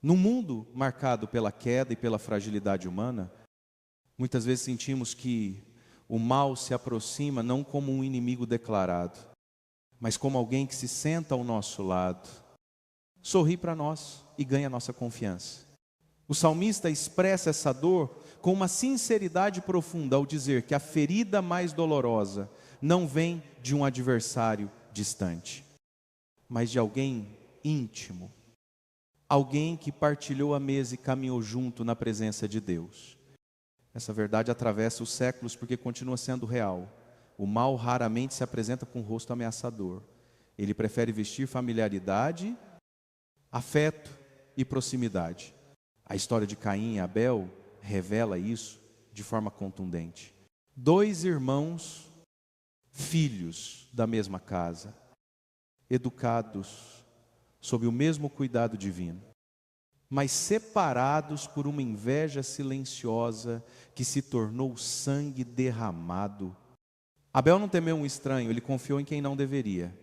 Num mundo marcado pela queda e pela fragilidade humana, muitas vezes sentimos que o mal se aproxima não como um inimigo declarado, mas como alguém que se senta ao nosso lado, sorri para nós e ganha a nossa confiança. O salmista expressa essa dor com uma sinceridade profunda ao dizer que a ferida mais dolorosa não vem de um adversário distante, mas de alguém íntimo, alguém que partilhou a mesa e caminhou junto na presença de Deus. Essa verdade atravessa os séculos porque continua sendo real. O mal raramente se apresenta com o rosto ameaçador. Ele prefere vestir familiaridade, afeto e proximidade. A história de Caim e Abel revela isso de forma contundente. 2 irmãos, filhos da mesma casa, educados sob o mesmo cuidado divino, mas separados por uma inveja silenciosa que se tornou sangue derramado. Abel não temeu um estranho, ele confiou em quem não deveria.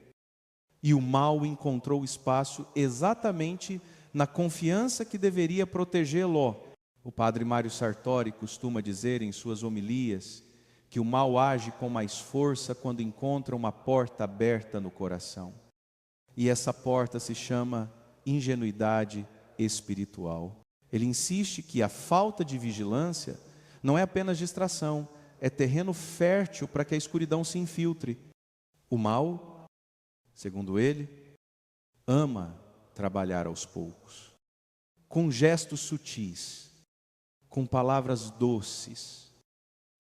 E o mal encontrou espaço exatamente na confiança que deveria proteger Ló. O padre Mário Sartori costuma dizer em suas homilias que o mal age com mais força quando encontra uma porta aberta no coração. E essa porta se chama ingenuidade espiritual. Ele insiste que a falta de vigilância não é apenas distração, é terreno fértil para que a escuridão se infiltre. O mal, segundo ele, ama trabalhar aos poucos, com gestos sutis, com palavras doces,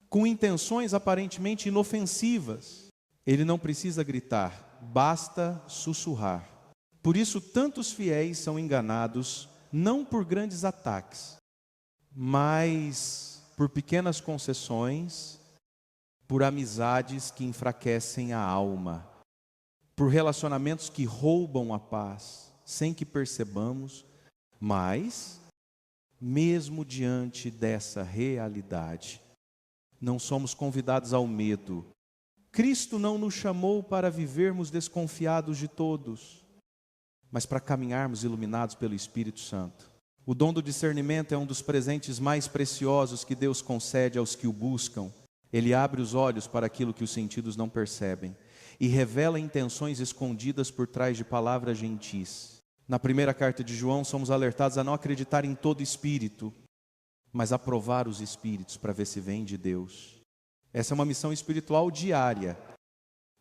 com intenções aparentemente inofensivas. Ele não precisa gritar, basta sussurrar. Por isso, tantos fiéis são enganados, não por grandes ataques, mas por pequenas concessões, por amizades que enfraquecem a alma, por relacionamentos que roubam a paz, sem que percebamos, mas, mesmo diante dessa realidade, não somos convidados ao medo. Cristo não nos chamou para vivermos desconfiados de todos, mas para caminharmos iluminados pelo Espírito Santo. O dom do discernimento é um dos presentes mais preciosos que Deus concede aos que o buscam. Ele abre os olhos para aquilo que os sentidos não percebem e revela intenções escondidas por trás de palavras gentis. Na primeira carta de João, somos alertados a não acreditar em todo espírito, mas a provar os espíritos para ver se vem de Deus. Essa é uma missão espiritual diária,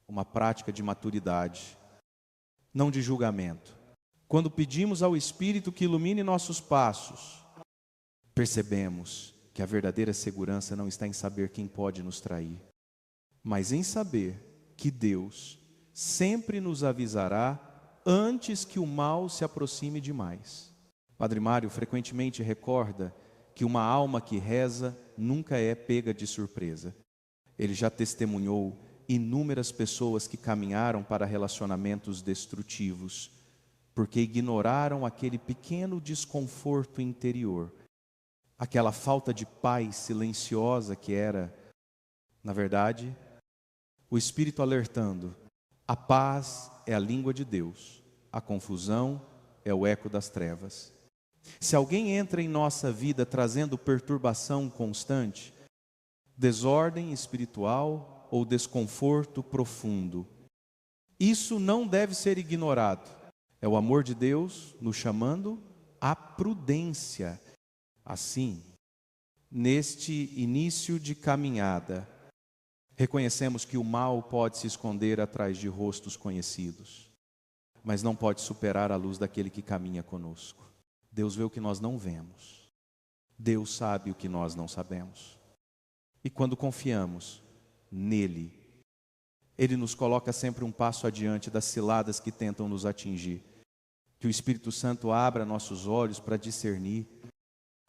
uma prática de maturidade, não de julgamento. Quando pedimos ao Espírito que ilumine nossos passos, percebemos que a verdadeira segurança não está em saber quem pode nos trair, mas em saber que Deus sempre nos avisará antes que o mal se aproxime demais. Padre Mário frequentemente recorda que uma alma que reza nunca é pega de surpresa. Ele já testemunhou inúmeras pessoas que caminharam para relacionamentos destrutivos, porque ignoraram aquele pequeno desconforto interior, aquela falta de paz silenciosa que era, na verdade, o Espírito alertando: a paz é a língua de Deus, a confusão é o eco das trevas. Se alguém entra em nossa vida trazendo perturbação constante, desordem espiritual ou desconforto profundo, isso não deve ser ignorado. É o amor de Deus nos chamando à prudência. Assim, neste início de caminhada, reconhecemos que o mal pode se esconder atrás de rostos conhecidos, mas não pode superar a luz daquele que caminha conosco. Deus vê o que nós não vemos. Deus sabe o que nós não sabemos. E quando confiamos nele, Ele nos coloca sempre um passo adiante das ciladas que tentam nos atingir. Que o Espírito Santo abra nossos olhos para discernir,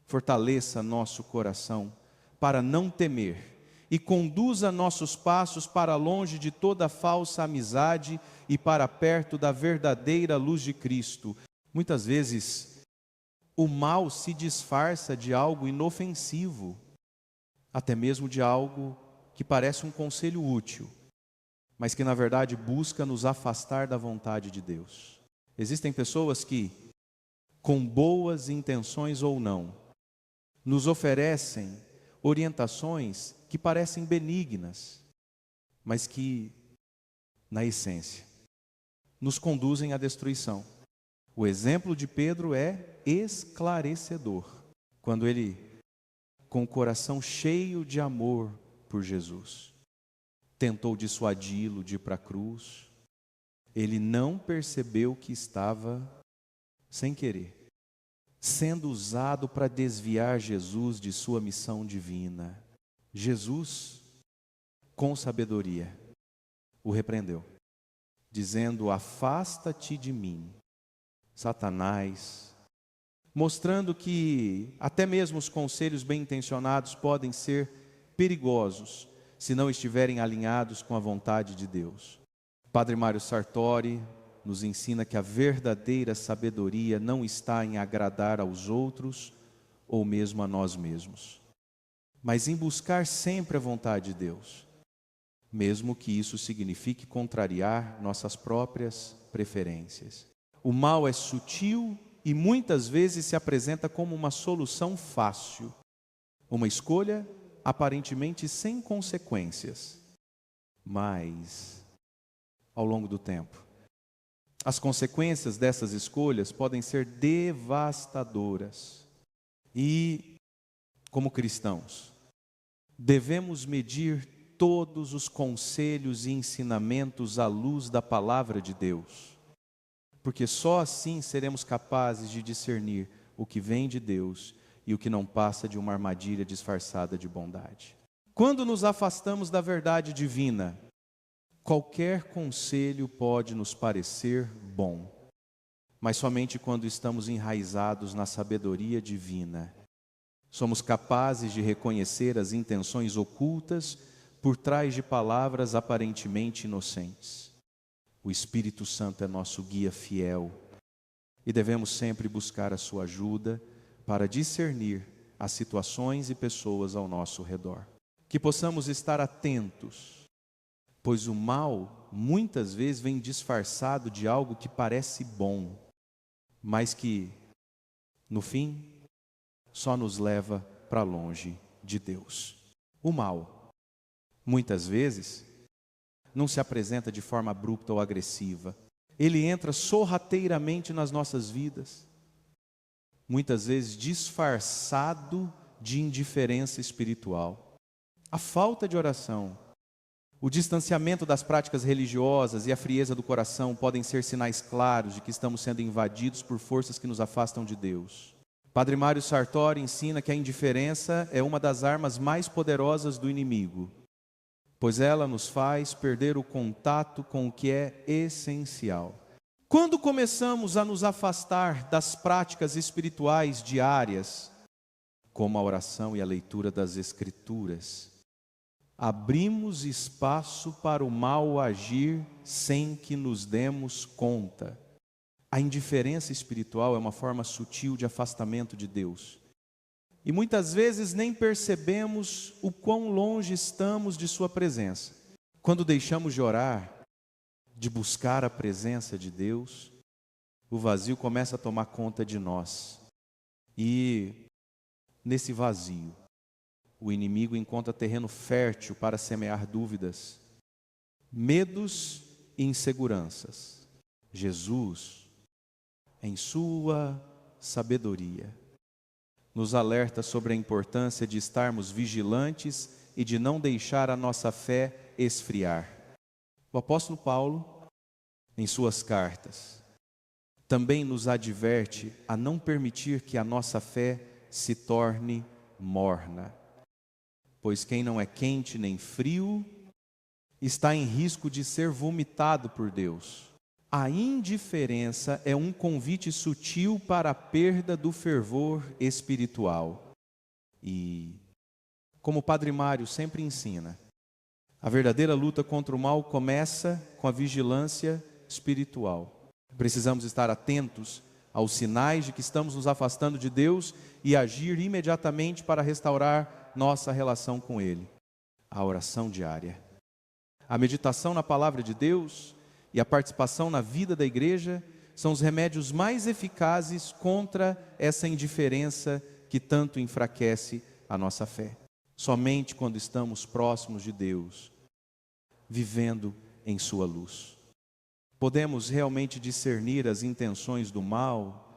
fortaleça nosso coração para não temer e conduza nossos passos para longe de toda falsa amizade e para perto da verdadeira luz de Cristo. Muitas vezes, o mal se disfarça de algo inofensivo, até mesmo de algo que parece um conselho útil, mas que na verdade busca nos afastar da vontade de Deus. Existem pessoas que com boas intenções ou não, nos oferecem orientações que parecem benignas, mas que, na essência, nos conduzem à destruição. O exemplo de Pedro é esclarecedor, quando ele, com o coração cheio de amor por Jesus, tentou dissuadi-lo de ir para a cruz, ele não percebeu que estava, sem querer, sendo usado para desviar Jesus de sua missão divina. Jesus, com sabedoria, o repreendeu, dizendo: afasta-te de mim, Satanás, mostrando que até mesmo os conselhos bem intencionados podem ser perigosos se não estiverem alinhados com a vontade de Deus. Padre Mário Sartori nos ensina que a verdadeira sabedoria não está em agradar aos outros ou mesmo a nós mesmos, mas em buscar sempre a vontade de Deus, mesmo que isso signifique contrariar nossas próprias preferências. O mal é sutil e muitas vezes se apresenta como uma solução fácil, uma escolha aparentemente sem consequências, mas ao longo do tempo, as consequências dessas escolhas podem ser devastadoras. E, como cristãos, devemos medir todos os conselhos e ensinamentos à luz da palavra de Deus, porque só assim seremos capazes de discernir o que vem de Deus e o que não passa de uma armadilha disfarçada de bondade. Quando nos afastamos da verdade divina, qualquer conselho pode nos parecer bom, mas somente quando estamos enraizados na sabedoria divina, somos capazes de reconhecer as intenções ocultas por trás de palavras aparentemente inocentes. O Espírito Santo é nosso guia fiel e devemos sempre buscar a sua ajuda para discernir as situações e pessoas ao nosso redor. Que possamos estar atentos, pois o mal muitas vezes vem disfarçado de algo que parece bom, mas que, no fim, só nos leva para longe de Deus. O mal, muitas vezes, não se apresenta de forma abrupta ou agressiva. Ele entra sorrateiramente nas nossas vidas, muitas vezes disfarçado de indiferença espiritual. A falta de oração, o distanciamento das práticas religiosas e a frieza do coração podem ser sinais claros de que estamos sendo invadidos por forças que nos afastam de Deus. Padre Mário Sartori ensina que a indiferença é uma das armas mais poderosas do inimigo, pois ela nos faz perder o contato com o que é essencial. Quando começamos a nos afastar das práticas espirituais diárias, como a oração e a leitura das Escrituras, abrimos espaço para o mal agir sem que nos demos conta. A indiferença espiritual é uma forma sutil de afastamento de Deus. E muitas vezes nem percebemos o quão longe estamos de sua presença. Quando deixamos de orar, de buscar a presença de Deus, o vazio começa a tomar conta de nós. E nesse vazio, o inimigo encontra terreno fértil para semear dúvidas, medos e inseguranças. Jesus, em sua sabedoria, nos alerta sobre a importância de estarmos vigilantes e de não deixar a nossa fé esfriar. O apóstolo Paulo, em suas cartas, também nos adverte a não permitir que a nossa fé se torne morna, pois quem não é quente nem frio está em risco de ser vomitado por Deus. A indiferença é um convite sutil para a perda do fervor espiritual. E, como o Padre Mário sempre ensina, a verdadeira luta contra o mal começa com a vigilância espiritual. Precisamos estar atentos aos sinais de que estamos nos afastando de Deus e agir imediatamente para restaurar nossa relação com Ele. A oração diária, a meditação na palavra de Deus e a participação na vida da igreja são os remédios mais eficazes contra essa indiferença que tanto enfraquece a nossa fé. Somente quando estamos próximos de Deus, vivendo em sua luz, podemos realmente discernir as intenções do mal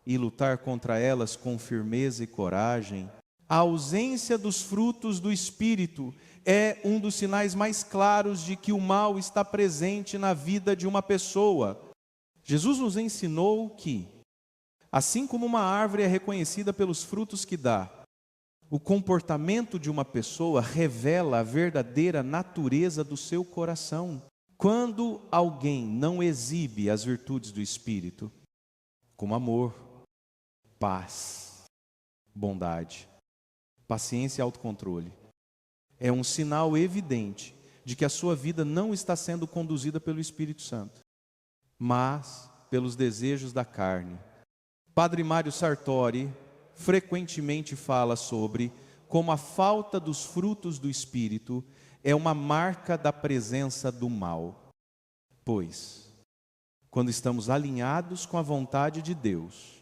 e lutar contra elas com firmeza e coragem. A ausência dos frutos do Espírito é um dos sinais mais claros de que o mal está presente na vida de uma pessoa. Jesus nos ensinou que, assim como uma árvore é reconhecida pelos frutos que dá, o comportamento de uma pessoa revela a verdadeira natureza do seu coração. Quando alguém não exibe as virtudes do Espírito, como amor, paz, bondade, paciência e autocontrole, é um sinal evidente de que a sua vida não está sendo conduzida pelo Espírito Santo, mas pelos desejos da carne. Padre Mário Sartori frequentemente fala sobre como a falta dos frutos do Espírito é uma marca da presença do mal. Pois, quando estamos alinhados com a vontade de Deus,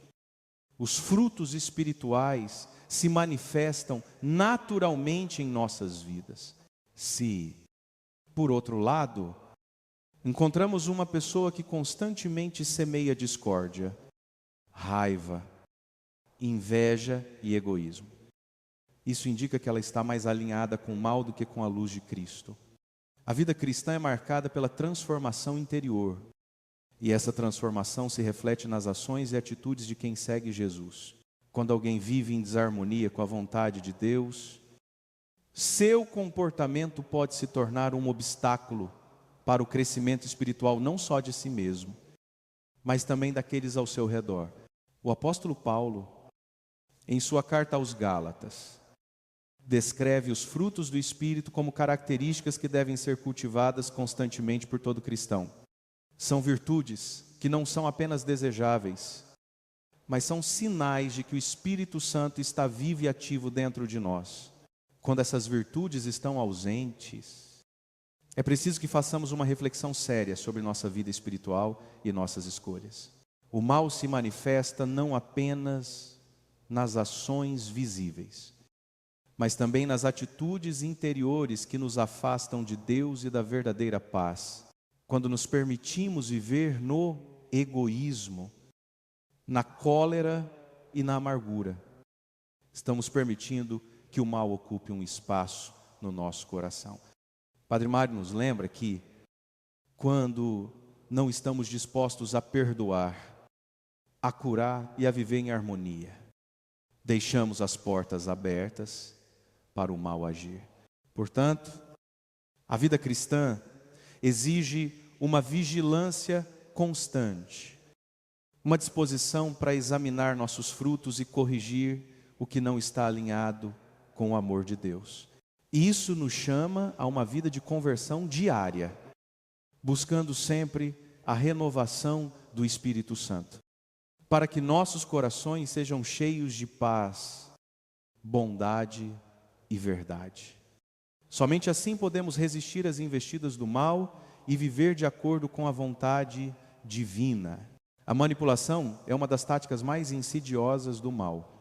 os frutos espirituais se manifestam naturalmente em nossas vidas. Se, por outro lado, encontramos uma pessoa que constantemente semeia discórdia, raiva, inveja e egoísmo, isso indica que ela está mais alinhada com o mal do que com a luz de Cristo. A vida cristã é marcada pela transformação interior, e essa transformação se reflete nas ações e atitudes de quem segue Jesus. Quando alguém vive em desarmonia com a vontade de Deus, seu comportamento pode se tornar um obstáculo para o crescimento espiritual não só de si mesmo, mas também daqueles ao seu redor. O apóstolo Paulo, em sua carta aos Gálatas, descreve os frutos do Espírito como características que devem ser cultivadas constantemente por todo cristão. São virtudes que não são apenas desejáveis, mas são sinais de que o Espírito Santo está vivo e ativo dentro de nós. Quando essas virtudes estão ausentes, é preciso que façamos uma reflexão séria sobre nossa vida espiritual e nossas escolhas. O mal se manifesta não apenas nas ações visíveis, mas também nas atitudes interiores que nos afastam de Deus e da verdadeira paz. Quando nos permitimos viver no egoísmo, na cólera e na amargura, estamos permitindo que o mal ocupe um espaço no nosso coração. Padre Mário nos lembra que, quando não estamos dispostos a perdoar, a curar e a viver em harmonia, deixamos as portas abertas para o mal agir. Portanto, a vida cristã exige uma vigilância constante, uma disposição para examinar nossos frutos e corrigir o que não está alinhado com o amor de Deus. E isso nos chama a uma vida de conversão diária, buscando sempre a renovação do Espírito Santo, para que nossos corações sejam cheios de paz, bondade e verdade. Somente assim podemos resistir às investidas do mal e viver de acordo com a vontade divina. A manipulação é uma das táticas mais insidiosas do mal,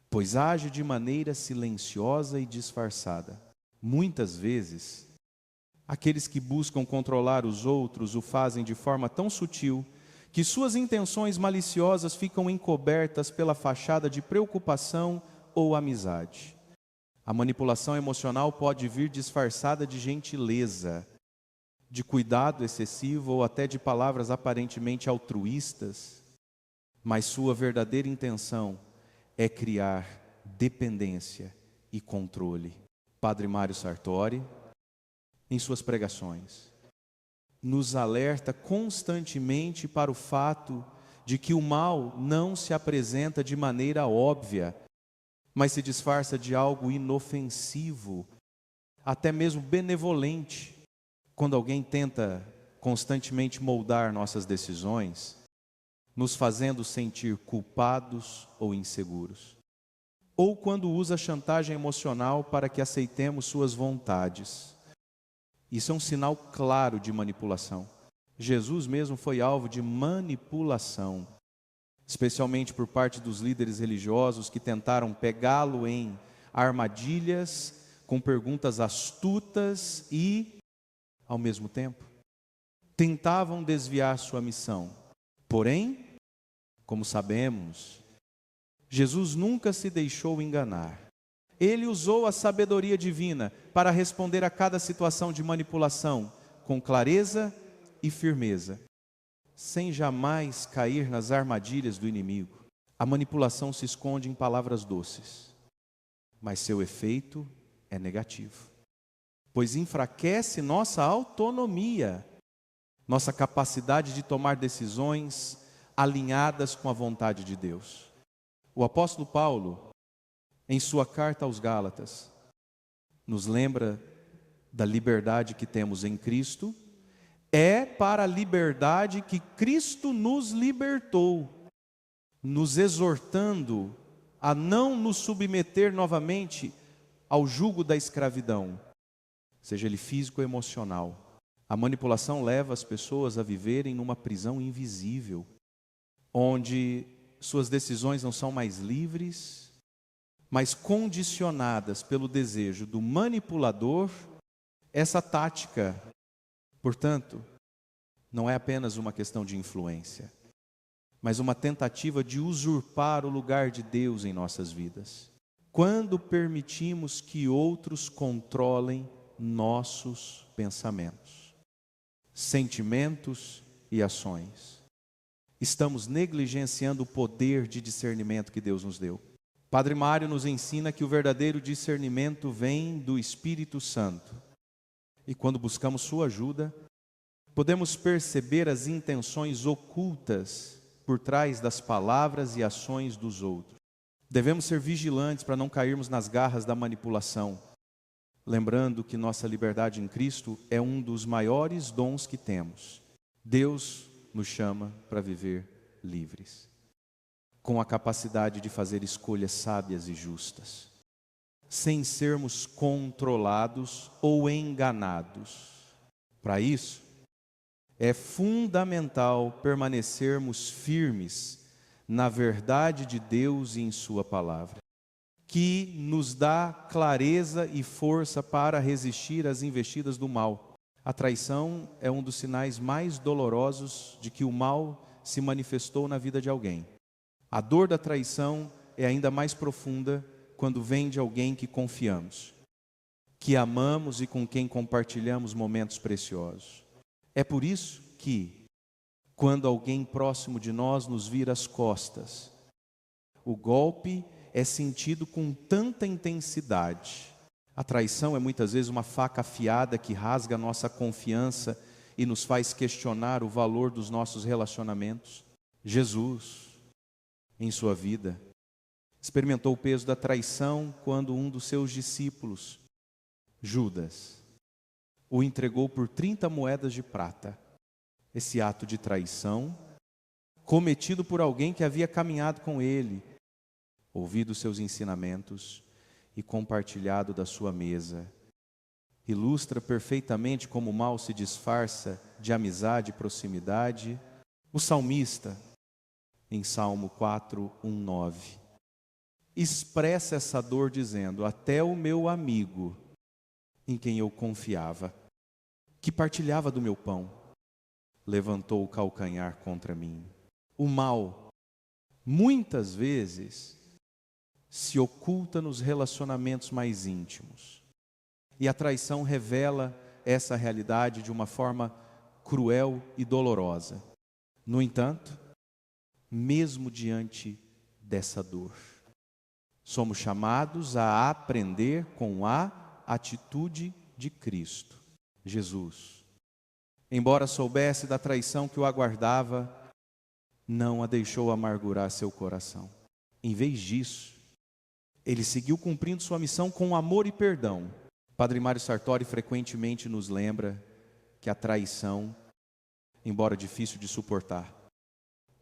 pois age de maneira silenciosa e disfarçada. Muitas vezes, aqueles que buscam controlar os outros o fazem de forma tão sutil que suas intenções maliciosas ficam encobertas pela fachada de preocupação ou amizade. A manipulação emocional pode vir disfarçada de gentileza, de cuidado excessivo ou até de palavras aparentemente altruístas, mas sua verdadeira intenção é criar dependência e controle. Padre Mário Sartori, em suas pregações, nos alerta constantemente para o fato de que o mal não se apresenta de maneira óbvia, mas se disfarça de algo inofensivo, até mesmo benevolente. Quando alguém tenta constantemente moldar nossas decisões, nos fazendo sentir culpados ou inseguros, ou quando usa chantagem emocional para que aceitemos suas vontades. Isso é um sinal claro de manipulação. Jesus mesmo foi alvo de manipulação, especialmente por parte dos líderes religiosos que tentaram pegá-lo em armadilhas, com perguntas astutas e, ao mesmo tempo, tentavam desviar sua missão. Porém, como sabemos, Jesus nunca se deixou enganar. Ele usou a sabedoria divina para responder a cada situação de manipulação com clareza e firmeza, sem jamais cair nas armadilhas do inimigo. A manipulação se esconde em palavras doces, mas seu efeito é negativo, pois enfraquece nossa autonomia, nossa capacidade de tomar decisões alinhadas com a vontade de Deus. O apóstolo Paulo, em sua carta aos Gálatas, nos lembra da liberdade que temos em Cristo. É para a liberdade que Cristo nos libertou, nos exortando a não nos submeter novamente ao jugo da escravidão, seja ele físico ou emocional. A manipulação leva as pessoas a viverem numa prisão invisível, onde suas decisões não são mais livres, mas condicionadas pelo desejo do manipulador. Essa tática, portanto, não é apenas uma questão de influência, mas uma tentativa de usurpar o lugar de Deus em nossas vidas. Quando permitimos que outros controlem nossos pensamentos, sentimentos e ações, estamos negligenciando o poder de discernimento que Deus nos deu. Padre Mário nos ensina que o verdadeiro discernimento vem do Espírito Santo. E quando buscamos sua ajuda, podemos perceber as intenções ocultas por trás das palavras e ações dos outros. Devemos ser vigilantes para não cairmos nas garras da manipulação, lembrando que nossa liberdade em Cristo é um dos maiores dons que temos. Deus nos chama para viver livres, com a capacidade de fazer escolhas sábias e justas, sem sermos controlados ou enganados. Para isso, é fundamental permanecermos firmes na verdade de Deus e em sua palavra, que nos dá clareza e força para resistir às investidas do mal. A traição é um dos sinais mais dolorosos de que o mal se manifestou na vida de alguém. A dor da traição é ainda mais profunda quando vem de alguém que confiamos, que amamos e com quem compartilhamos momentos preciosos. É por isso que, quando alguém próximo de nós nos vira as costas, o golpe é sentido com tanta intensidade. A traição é muitas vezes uma faca afiada que rasga a nossa confiança e nos faz questionar o valor dos nossos relacionamentos. Jesus, em sua vida, experimentou o peso da traição quando um dos seus discípulos, Judas, o entregou por 30 moedas de prata. Esse ato de traição, cometido por alguém que havia caminhado com ele, ouvido seus ensinamentos e compartilhado da sua mesa, ilustra perfeitamente como o mal se disfarça de amizade e proximidade. O salmista, em Salmo 4, 1, 9, expressa essa dor dizendo: até o meu amigo, em quem eu confiava, que partilhava do meu pão, levantou o calcanhar contra mim. O mal, muitas vezes, se oculta nos relacionamentos mais íntimos. E a traição revela essa realidade de uma forma cruel e dolorosa. No entanto, mesmo diante dessa dor, somos chamados a aprender com a atitude de Cristo. Jesus, embora soubesse da traição que o aguardava, não a deixou amargurar seu coração. Em vez disso, ele seguiu cumprindo sua missão com amor e perdão. Padre Mário Sartori frequentemente nos lembra que a traição, embora difícil de suportar,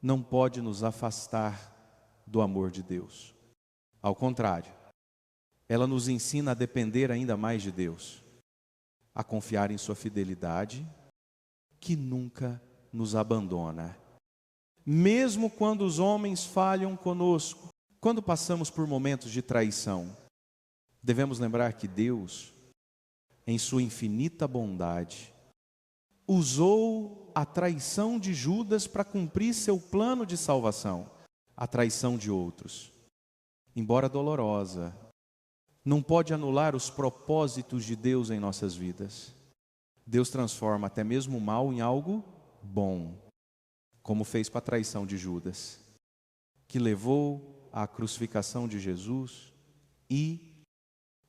não pode nos afastar do amor de Deus. Ao contrário, ela nos ensina a depender ainda mais de Deus, a confiar em sua fidelidade, que nunca nos abandona. Mesmo quando os homens falham conosco, quando passamos por momentos de traição, devemos lembrar que Deus, em sua infinita bondade, usou a traição de Judas para cumprir seu plano de salvação, a traição de outros. Embora dolorosa, não pode anular os propósitos de Deus em nossas vidas. Deus transforma até mesmo o mal em algo bom, como fez com a traição de Judas, que levou à crucificação de Jesus e,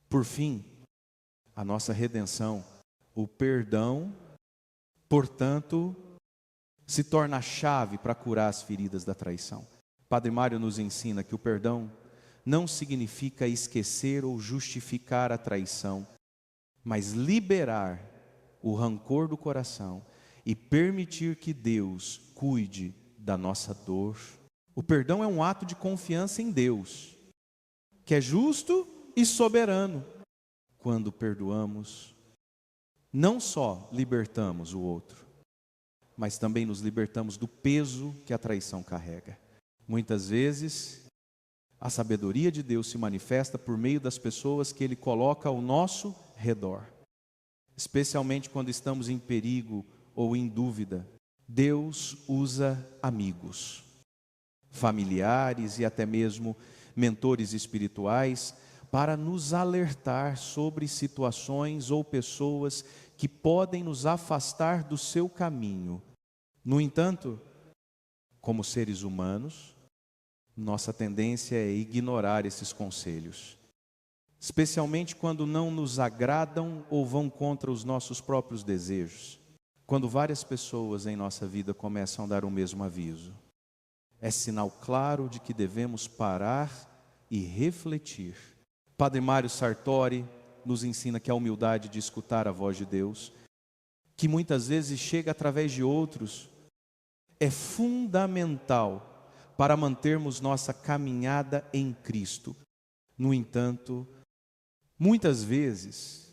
por fim, a nossa redenção. O perdão, portanto, se torna a chave para curar as feridas da traição. Padre Mário nos ensina que o perdão não significa esquecer ou justificar a traição, mas liberar o rancor do coração e permitir que Deus cuide da nossa dor. O perdão é um ato de confiança em Deus, que é justo e soberano. Quando perdoamos, não só libertamos o outro, mas também nos libertamos do peso que a traição carrega. Muitas vezes, a sabedoria de Deus se manifesta por meio das pessoas que Ele coloca ao nosso redor. Especialmente quando estamos em perigo ou em dúvida, Deus usa amigos, familiares e até mesmo mentores espirituais para nos alertar sobre situações ou pessoas que podem nos afastar do seu caminho. No entanto, como seres humanos, nossa tendência é ignorar esses conselhos, especialmente quando não nos agradam ou vão contra os nossos próprios desejos. Quando várias pessoas em nossa vida começam a dar o mesmo aviso, é sinal claro de que devemos parar e refletir. Padre Mário Sartori nos ensina que a humildade de escutar a voz de Deus, que muitas vezes chega através de outros, é fundamental para mantermos nossa caminhada em Cristo. No entanto, muitas vezes,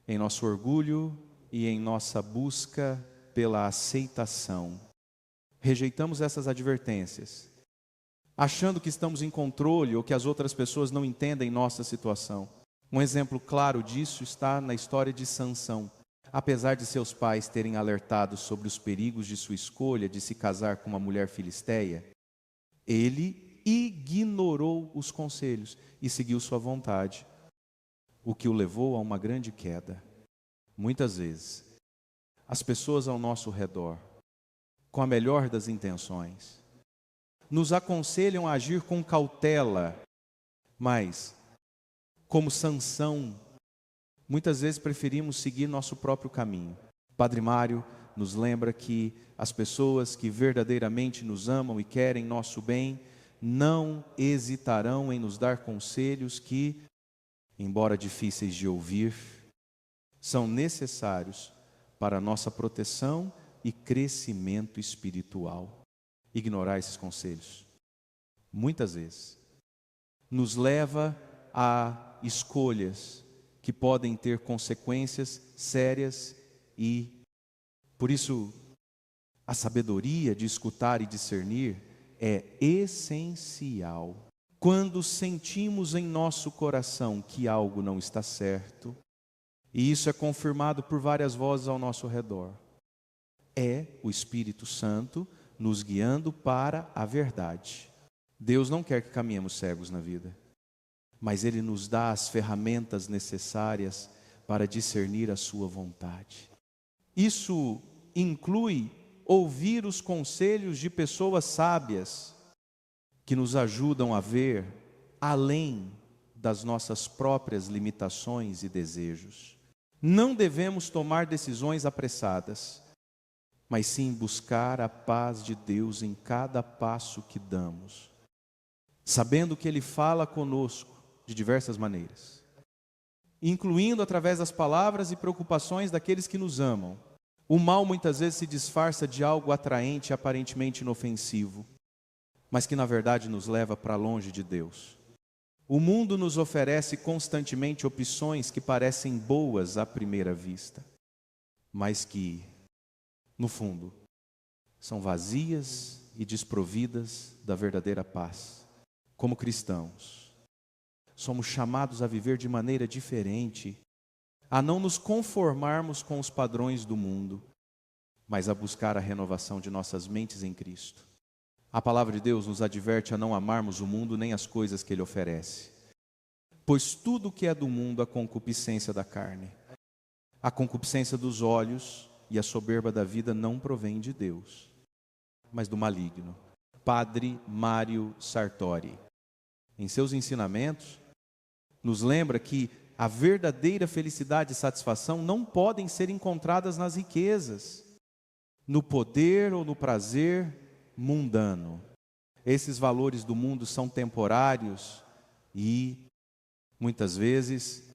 em nosso orgulho e em nossa busca pela aceitação, rejeitamos essas advertências, achando que estamos em controle ou que as outras pessoas não entendem nossa situação. Um exemplo claro disso está na história de Sansão. Apesar de seus pais terem alertado sobre os perigos de sua escolha de se casar com uma mulher filisteia, ele ignorou os conselhos e seguiu sua vontade, o que o levou a uma grande queda. Muitas vezes, as pessoas ao nosso redor, com a melhor das intenções, nos aconselham a agir com cautela, mas, como Sansão, muitas vezes preferimos seguir nosso próprio caminho. Padre Mário nos lembra que as pessoas que verdadeiramente nos amam e querem nosso bem, não hesitarão em nos dar conselhos que, embora difíceis de ouvir, são necessários para a nossa proteção e crescimento espiritual. Ignorar esses conselhos, muitas vezes, nos leva a escolhas que podem ter consequências sérias e, por isso, a sabedoria de escutar e discernir é essencial. Quando sentimos em nosso coração que algo não está certo, e isso é confirmado por várias vozes ao nosso redor, é o Espírito Santo nos guiando para a verdade. Deus não quer que caminhemos cegos na vida, mas Ele nos dá as ferramentas necessárias para discernir a sua vontade. Isso inclui ouvir os conselhos de pessoas sábias que nos ajudam a ver além das nossas próprias limitações e desejos. Não devemos tomar decisões apressadas, mas sim buscar a paz de Deus em cada passo que damos, sabendo que Ele fala conosco de diversas maneiras, incluindo através das palavras e preocupações daqueles que nos amam. O mal muitas vezes se disfarça de algo atraente e aparentemente inofensivo, mas que na verdade nos leva para longe de Deus. O mundo nos oferece constantemente opções que parecem boas à primeira vista, mas que, no fundo, são vazias e desprovidas da verdadeira paz. Como cristãos, somos chamados a viver de maneira diferente, a não nos conformarmos com os padrões do mundo, mas a buscar a renovação de nossas mentes em Cristo. A palavra de Deus nos adverte a não amarmos o mundo nem as coisas que ele oferece. Pois tudo que é do mundo, a concupiscência da carne, a concupiscência dos olhos e a soberba da vida não provém de Deus, mas do maligno. Padre Mário Sartori, em seus ensinamentos, nos lembra que a verdadeira felicidade e satisfação não podem ser encontradas nas riquezas, no poder ou no prazer mundano. Esses valores do mundo são temporários e, muitas vezes,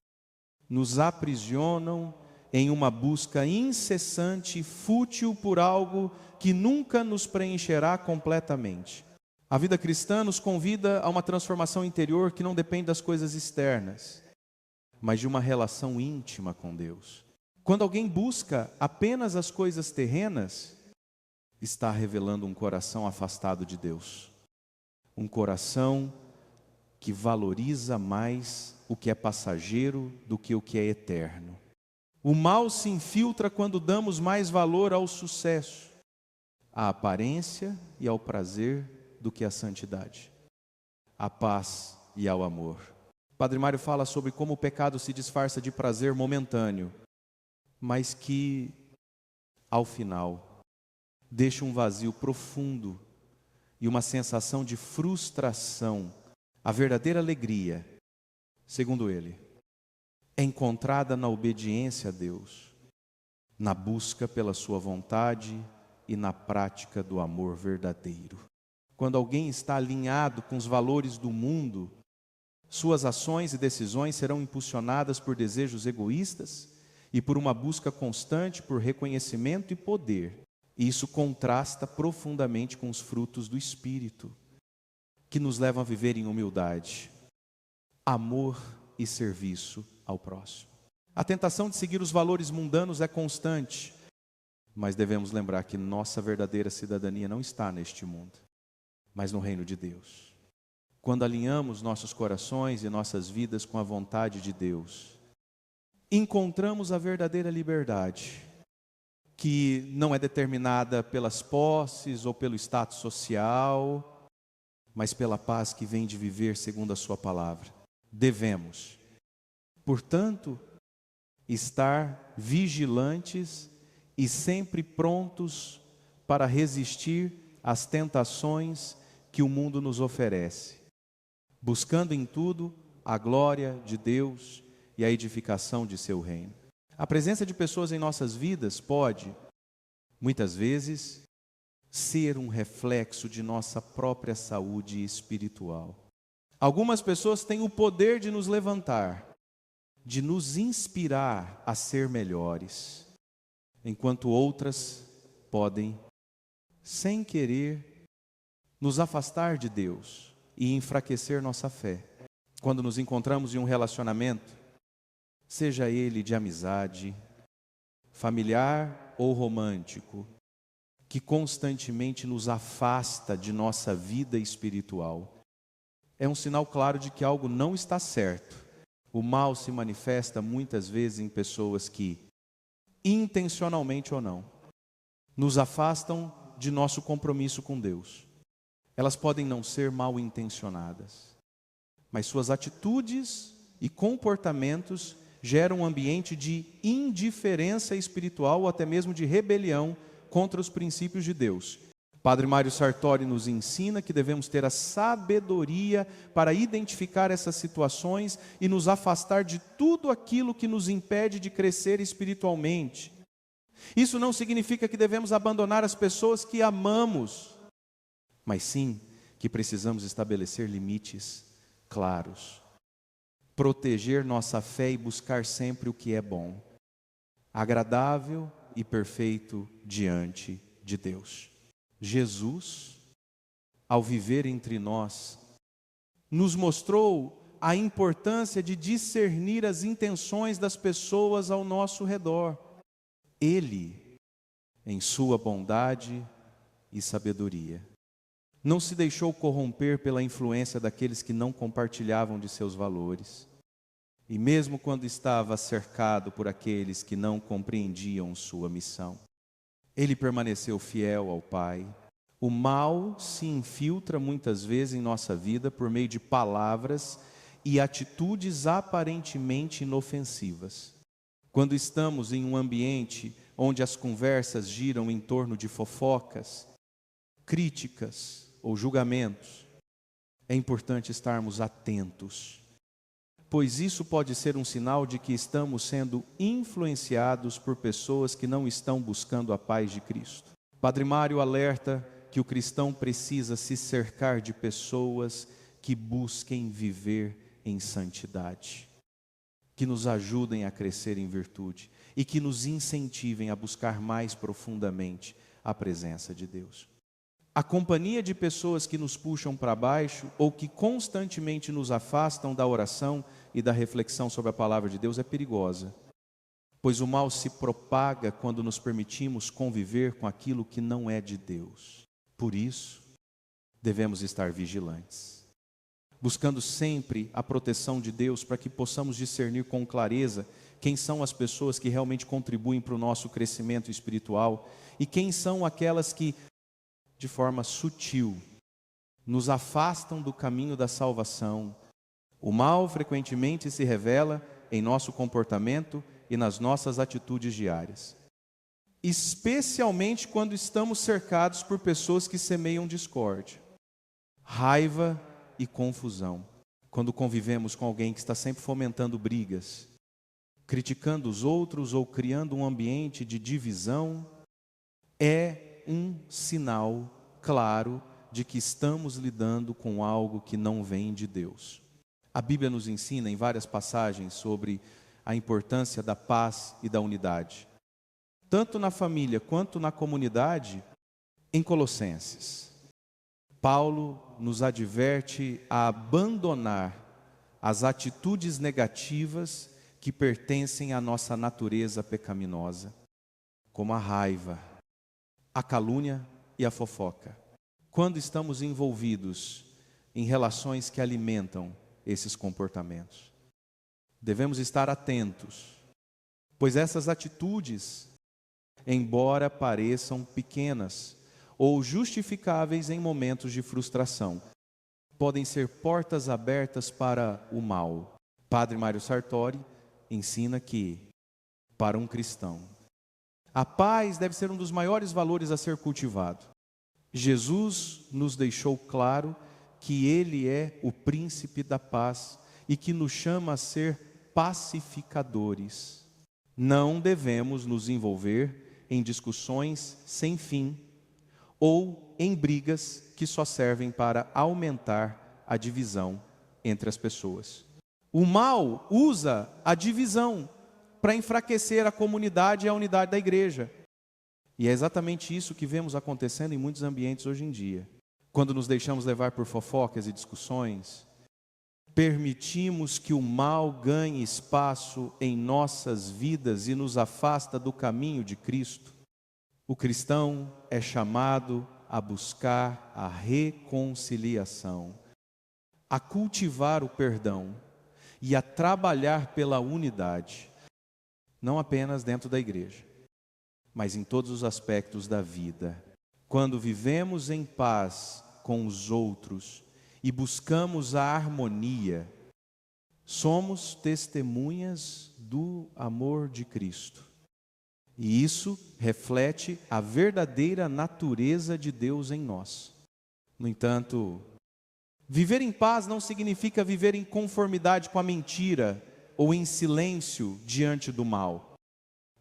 nos aprisionam em uma busca incessante e fútil por algo que nunca nos preencherá completamente. A vida cristã nos convida a uma transformação interior que não depende das coisas externas, mas de uma relação íntima com Deus. Quando alguém busca apenas as coisas terrenas, está revelando um coração afastado de Deus. Um coração que valoriza mais o que é passageiro do que o que é eterno. O mal se infiltra quando damos mais valor ao sucesso, à aparência e ao prazer do que à santidade, à paz e ao amor. Padre Mário fala sobre como o pecado se disfarça de prazer momentâneo, mas que, ao final, deixa um vazio profundo e uma sensação de frustração. A verdadeira alegria, segundo ele, é encontrada na obediência a Deus, na busca pela sua vontade e na prática do amor verdadeiro. Quando alguém está alinhado com os valores do mundo, suas ações e decisões serão impulsionadas por desejos egoístas e por uma busca constante por reconhecimento e poder. E isso contrasta profundamente com os frutos do Espírito, que nos levam a viver em humildade, amor e serviço ao próximo. A tentação de seguir os valores mundanos é constante, mas devemos lembrar que nossa verdadeira cidadania não está neste mundo, mas no reino de Deus. Quando alinhamos nossos corações e nossas vidas com a vontade de Deus, encontramos a verdadeira liberdade, que não é determinada pelas posses ou pelo status social, mas pela paz que vem de viver segundo a sua palavra. Devemos, portanto, estar vigilantes e sempre prontos para resistir às tentações que o mundo nos oferece, buscando em tudo a glória de Deus e a edificação de seu reino. A presença de pessoas em nossas vidas pode, muitas vezes, ser um reflexo de nossa própria saúde espiritual. Algumas pessoas têm o poder de nos levantar, de nos inspirar a ser melhores, enquanto outras podem, sem querer, nos afastar de Deus e enfraquecer nossa fé. Quando nos encontramos em um relacionamento, seja ele de amizade, familiar ou romântico, que constantemente nos afasta de nossa vida espiritual, é um sinal claro de que algo não está certo. O mal se manifesta muitas vezes em pessoas que, intencionalmente ou não, nos afastam de nosso compromisso com Deus. Elas podem não ser mal intencionadas, mas suas atitudes e comportamentos geram um ambiente de indiferença espiritual ou até mesmo de rebelião contra os princípios de Deus. Padre Mário Sartori nos ensina que devemos ter a sabedoria para identificar essas situações e nos afastar de tudo aquilo que nos impede de crescer espiritualmente. Isso não significa que devemos abandonar as pessoas que amamos, mas sim que precisamos estabelecer limites claros, proteger nossa fé e buscar sempre o que é bom, agradável e perfeito diante de Deus. Jesus, ao viver entre nós, nos mostrou a importância de discernir as intenções das pessoas ao nosso redor. Ele, em sua bondade, e sabedoria. Não se deixou corromper pela influência daqueles que não compartilhavam de seus valores. E mesmo quando estava cercado por aqueles que não compreendiam sua missão, ele permaneceu fiel ao Pai. O mal se infiltra muitas vezes em nossa vida por meio de palavras e atitudes aparentemente inofensivas. Quando estamos em um ambiente onde as conversas giram em torno de fofocas, críticas ou julgamentos, é importante estarmos atentos, pois isso pode ser um sinal de que estamos sendo influenciados por pessoas que não estão buscando a paz de Cristo. Padre Mário alerta que o cristão precisa se cercar de pessoas que busquem viver em santidade, que nos ajudem a crescer em virtude e que nos incentivem a buscar mais profundamente a presença de Deus. A companhia de pessoas que nos puxam para baixo ou que constantemente nos afastam da oração e da reflexão sobre a palavra de Deus é perigosa, pois o mal se propaga quando nos permitimos conviver com aquilo que não é de Deus. Por isso, devemos estar vigilantes, buscando sempre a proteção de Deus para que possamos discernir com clareza quem são as pessoas que realmente contribuem para o nosso crescimento espiritual e quem são aquelas que, de forma sutil, nos afastam do caminho da salvação. O mal frequentemente se revela em nosso comportamento e nas nossas atitudes diárias, especialmente quando estamos cercados por pessoas que semeiam discórdia, raiva e confusão. Quando convivemos com alguém que está sempre fomentando brigas, criticando os outros ou criando um ambiente de divisão, é um sinal claro de que estamos lidando com algo que não vem de Deus. A Bíblia nos ensina em várias passagens sobre a importância da paz e da unidade, tanto na família quanto na comunidade. Em Colossenses, Paulo nos adverte a abandonar as atitudes negativas que pertencem à nossa natureza pecaminosa, como a raiva, a calúnia e a fofoca. Quando estamos envolvidos em relações que alimentam esses comportamentos, devemos estar atentos, pois essas atitudes, embora pareçam pequenas ou justificáveis em momentos de frustração, podem ser portas abertas para o mal. Padre Mário Sartori ensina que, para um cristão, a paz deve ser um dos maiores valores a ser cultivado. Jesus nos deixou claro que Ele é o príncipe da paz e que nos chama a ser pacificadores. Não devemos nos envolver em discussões sem fim ou em brigas que só servem para aumentar a divisão entre as pessoas. O mal usa a divisão para enfraquecer a comunidade e a unidade da igreja. E é exatamente isso que vemos acontecendo em muitos ambientes hoje em dia. Quando nos deixamos levar por fofocas e discussões, permitimos que o mal ganhe espaço em nossas vidas e nos afasta do caminho de Cristo. O cristão é chamado a buscar a reconciliação, a cultivar o perdão e a trabalhar pela unidade, não apenas dentro da igreja, mas em todos os aspectos da vida. Quando vivemos em paz com os outros e buscamos a harmonia, somos testemunhas do amor de Cristo. E isso reflete a verdadeira natureza de Deus em nós. No entanto, viver em paz não significa viver em conformidade com a mentira ou em silêncio diante do mal,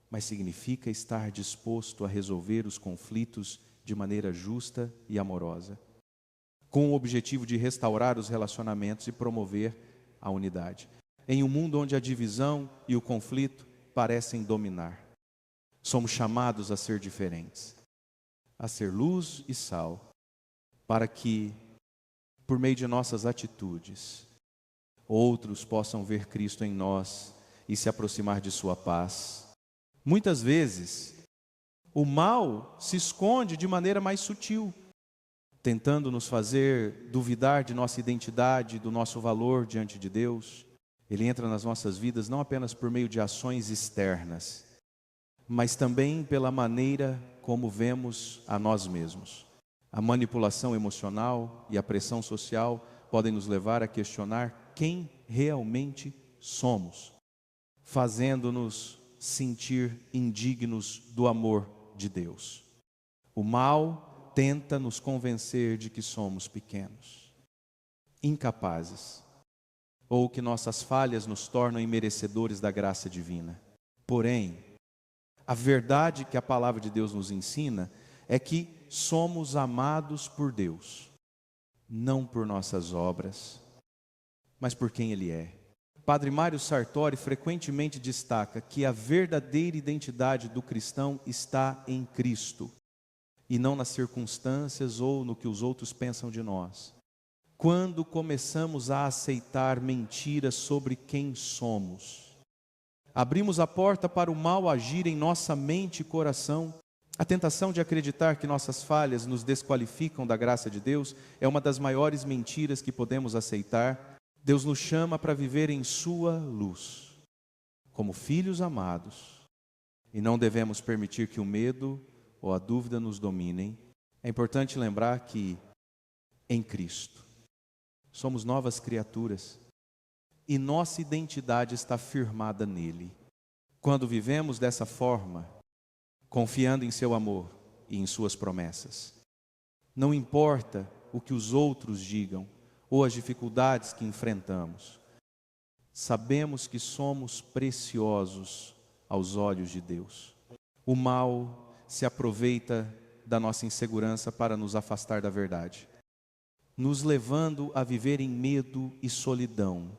mas significa estar disposto a resolver os conflitos de maneira justa e amorosa, com o objetivo de restaurar os relacionamentos e promover a unidade. Em um mundo onde a divisão e o conflito parecem dominar, somos chamados a ser diferentes, a ser luz e sal, para que, por meio de nossas atitudes, outros possam ver Cristo em nós e se aproximar de sua paz. Muitas vezes, O mal se esconde de maneira mais sutil, tentando nos fazer duvidar de nossa identidade, do nosso valor diante de Deus. Ele entra nas nossas vidas não apenas por meio de ações externas, mas também pela maneira como vemos a nós mesmos. A manipulação emocional e a pressão social podem nos levar a questionar quem realmente somos, fazendo-nos sentir indignos do amor de Deus. O mal tenta nos convencer de que somos pequenos, incapazes, ou que nossas falhas nos tornam imerecedores da graça divina. Porém, a verdade que a palavra de Deus nos ensina é que somos amados por Deus, não por nossas obras, mas por quem Ele é. Padre Mário Sartori frequentemente destaca que a verdadeira identidade do cristão está em Cristo, e não nas circunstâncias ou no que os outros pensam de nós. Quando começamos a aceitar mentiras sobre quem somos, abrimos a porta para o mal agir em nossa mente e coração. A tentação de acreditar que nossas falhas nos desqualificam da graça de Deus é uma das maiores mentiras que podemos aceitar. Deus nos chama para viver em sua luz, como filhos amados, e não devemos permitir que o medo ou a dúvida nos dominem. É importante lembrar que em Cristo somos novas criaturas e nossa identidade está firmada nele. Quando vivemos dessa forma, confiando em seu amor e em suas promessas, não importa o que os outros digam ou as dificuldades que enfrentamos, sabemos que somos preciosos aos olhos de Deus. O mal se aproveita da nossa insegurança para nos afastar da verdade, nos levando a viver em medo e solidão.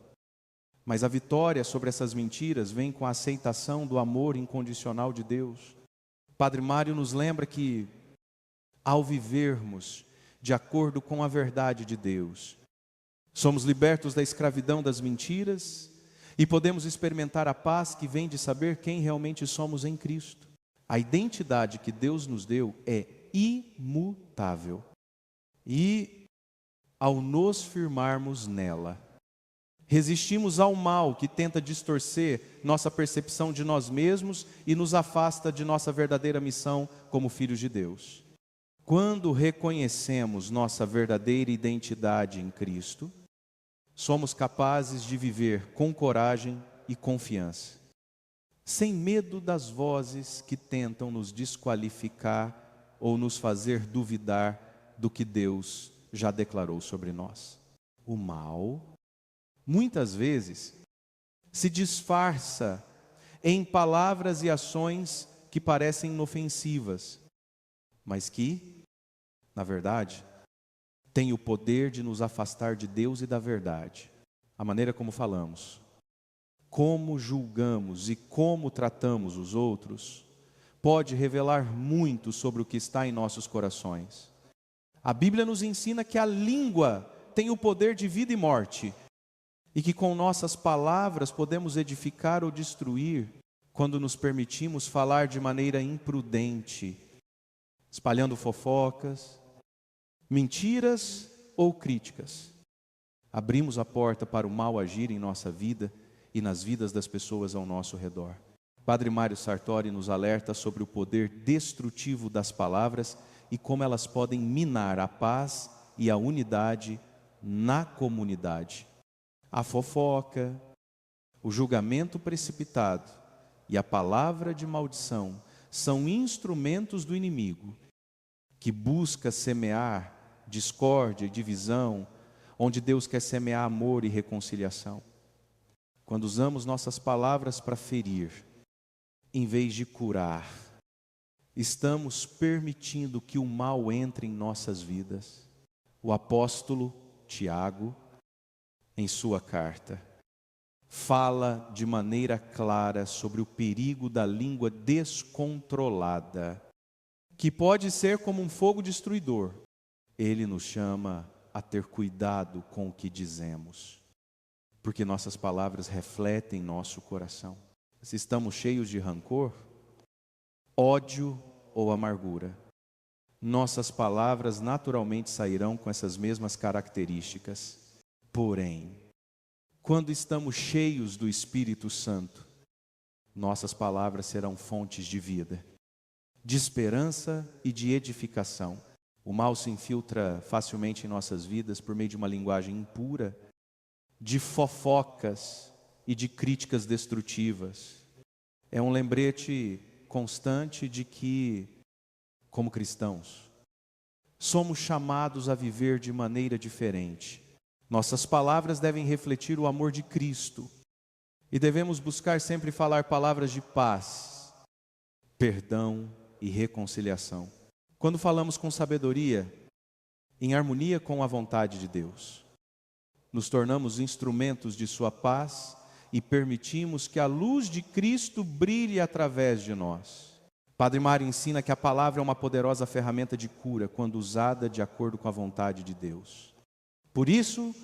Mas a vitória sobre essas mentiras vem com a aceitação do amor incondicional de Deus. Padre Mário nos lembra que, ao vivermos de acordo com a verdade de Deus, somos libertos da escravidão das mentiras e podemos experimentar a paz que vem de saber quem realmente somos em Cristo. A identidade que Deus nos deu é imutável. E, ao nos firmarmos nela, resistimos ao mal que tenta distorcer nossa percepção de nós mesmos e nos afasta de nossa verdadeira missão como filhos de Deus. Quando reconhecemos nossa verdadeira identidade em Cristo, somos capazes de viver com coragem e confiança, sem medo das vozes que tentam nos desqualificar ou nos fazer duvidar do que Deus já declarou sobre nós. O mal, muitas vezes, se disfarça em palavras e ações que parecem inofensivas, mas que, na verdade, tem o poder de nos afastar de Deus e da verdade. A maneira como falamos, como julgamos e como tratamos os outros, pode revelar muito sobre o que está em nossos corações. A Bíblia nos ensina que a língua tem o poder de vida e morte, e que com nossas palavras podemos edificar ou destruir quando nos permitimos falar de maneira imprudente, espalhando fofocas, mentiras ou críticas. Abrimos a porta para o mal agir em nossa vida e nas vidas das pessoas ao nosso redor. Padre Mário Sartori nos alerta sobre o poder destrutivo das palavras e como elas podem minar a paz e a unidade na comunidade. A fofoca, o julgamento precipitado e a palavra de maldição são instrumentos do inimigo que busca semear discórdia e divisão, onde Deus quer semear amor e reconciliação. Quando usamos nossas palavras para ferir, em vez de curar, estamos permitindo que o mal entre em nossas vidas. O apóstolo Tiago, em sua carta, fala de maneira clara sobre o perigo da língua descontrolada, que pode ser como um fogo destruidor. Ele nos chama a ter cuidado com o que dizemos, porque nossas palavras refletem nosso coração. Se estamos cheios de rancor, ódio ou amargura. Nossas palavras naturalmente sairão com essas mesmas características. Porém, quando estamos cheios do Espírito Santo, nossas palavras serão fontes de vida, de esperança e de edificação. O mal se infiltra facilmente em nossas vidas por meio de uma linguagem impura, de fofocas e de críticas destrutivas. É um lembrete constante de que, como cristãos, somos chamados a viver de maneira diferente. Nossas palavras devem refletir o amor de Cristo e devemos buscar sempre falar palavras de paz, perdão e reconciliação. Quando falamos com sabedoria, em harmonia com a vontade de Deus, nos tornamos instrumentos de sua paz e permitimos que a luz de Cristo brilhe através de nós. Padre Mário ensina que a palavra é uma poderosa ferramenta de cura quando usada de acordo com a vontade de Deus. Por isso,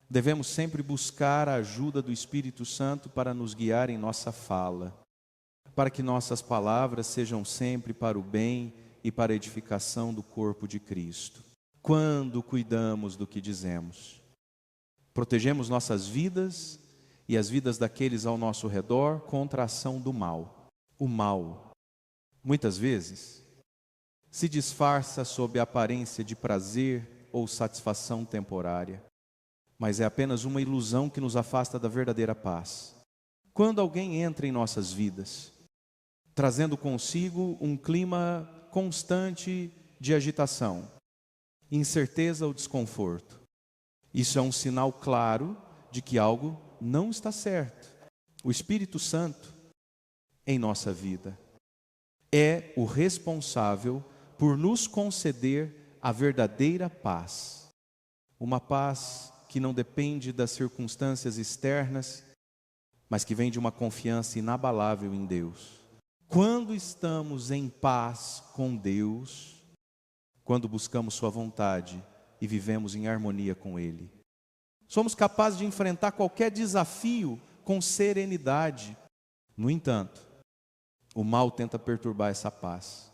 devemos sempre buscar a ajuda do Espírito Santo para nos guiar em nossa fala, para que nossas palavras sejam sempre para o bem e para a edificação do corpo de Cristo. Quando cuidamos do que dizemos, protegemos nossas vidas e as vidas daqueles ao nosso redor contra a ação do mal. O mal, muitas vezes, se disfarça sob a aparência de prazer ou satisfação temporária, mas é apenas uma ilusão que nos afasta da verdadeira paz. Quando alguém entra em nossas vidas, trazendo consigo um clima constante de agitação, incerteza ou desconforto, isso é um sinal claro de que algo não está certo. O Espírito Santo, em nossa vida, é o responsável por nos conceder a verdadeira paz. Uma paz que não depende das circunstâncias externas, mas que vem de uma confiança inabalável em Deus. Quando estamos em paz com Deus, quando buscamos sua vontade e vivemos em harmonia com Ele, somos capazes de enfrentar qualquer desafio com serenidade. No entanto, o mal tenta perturbar essa paz,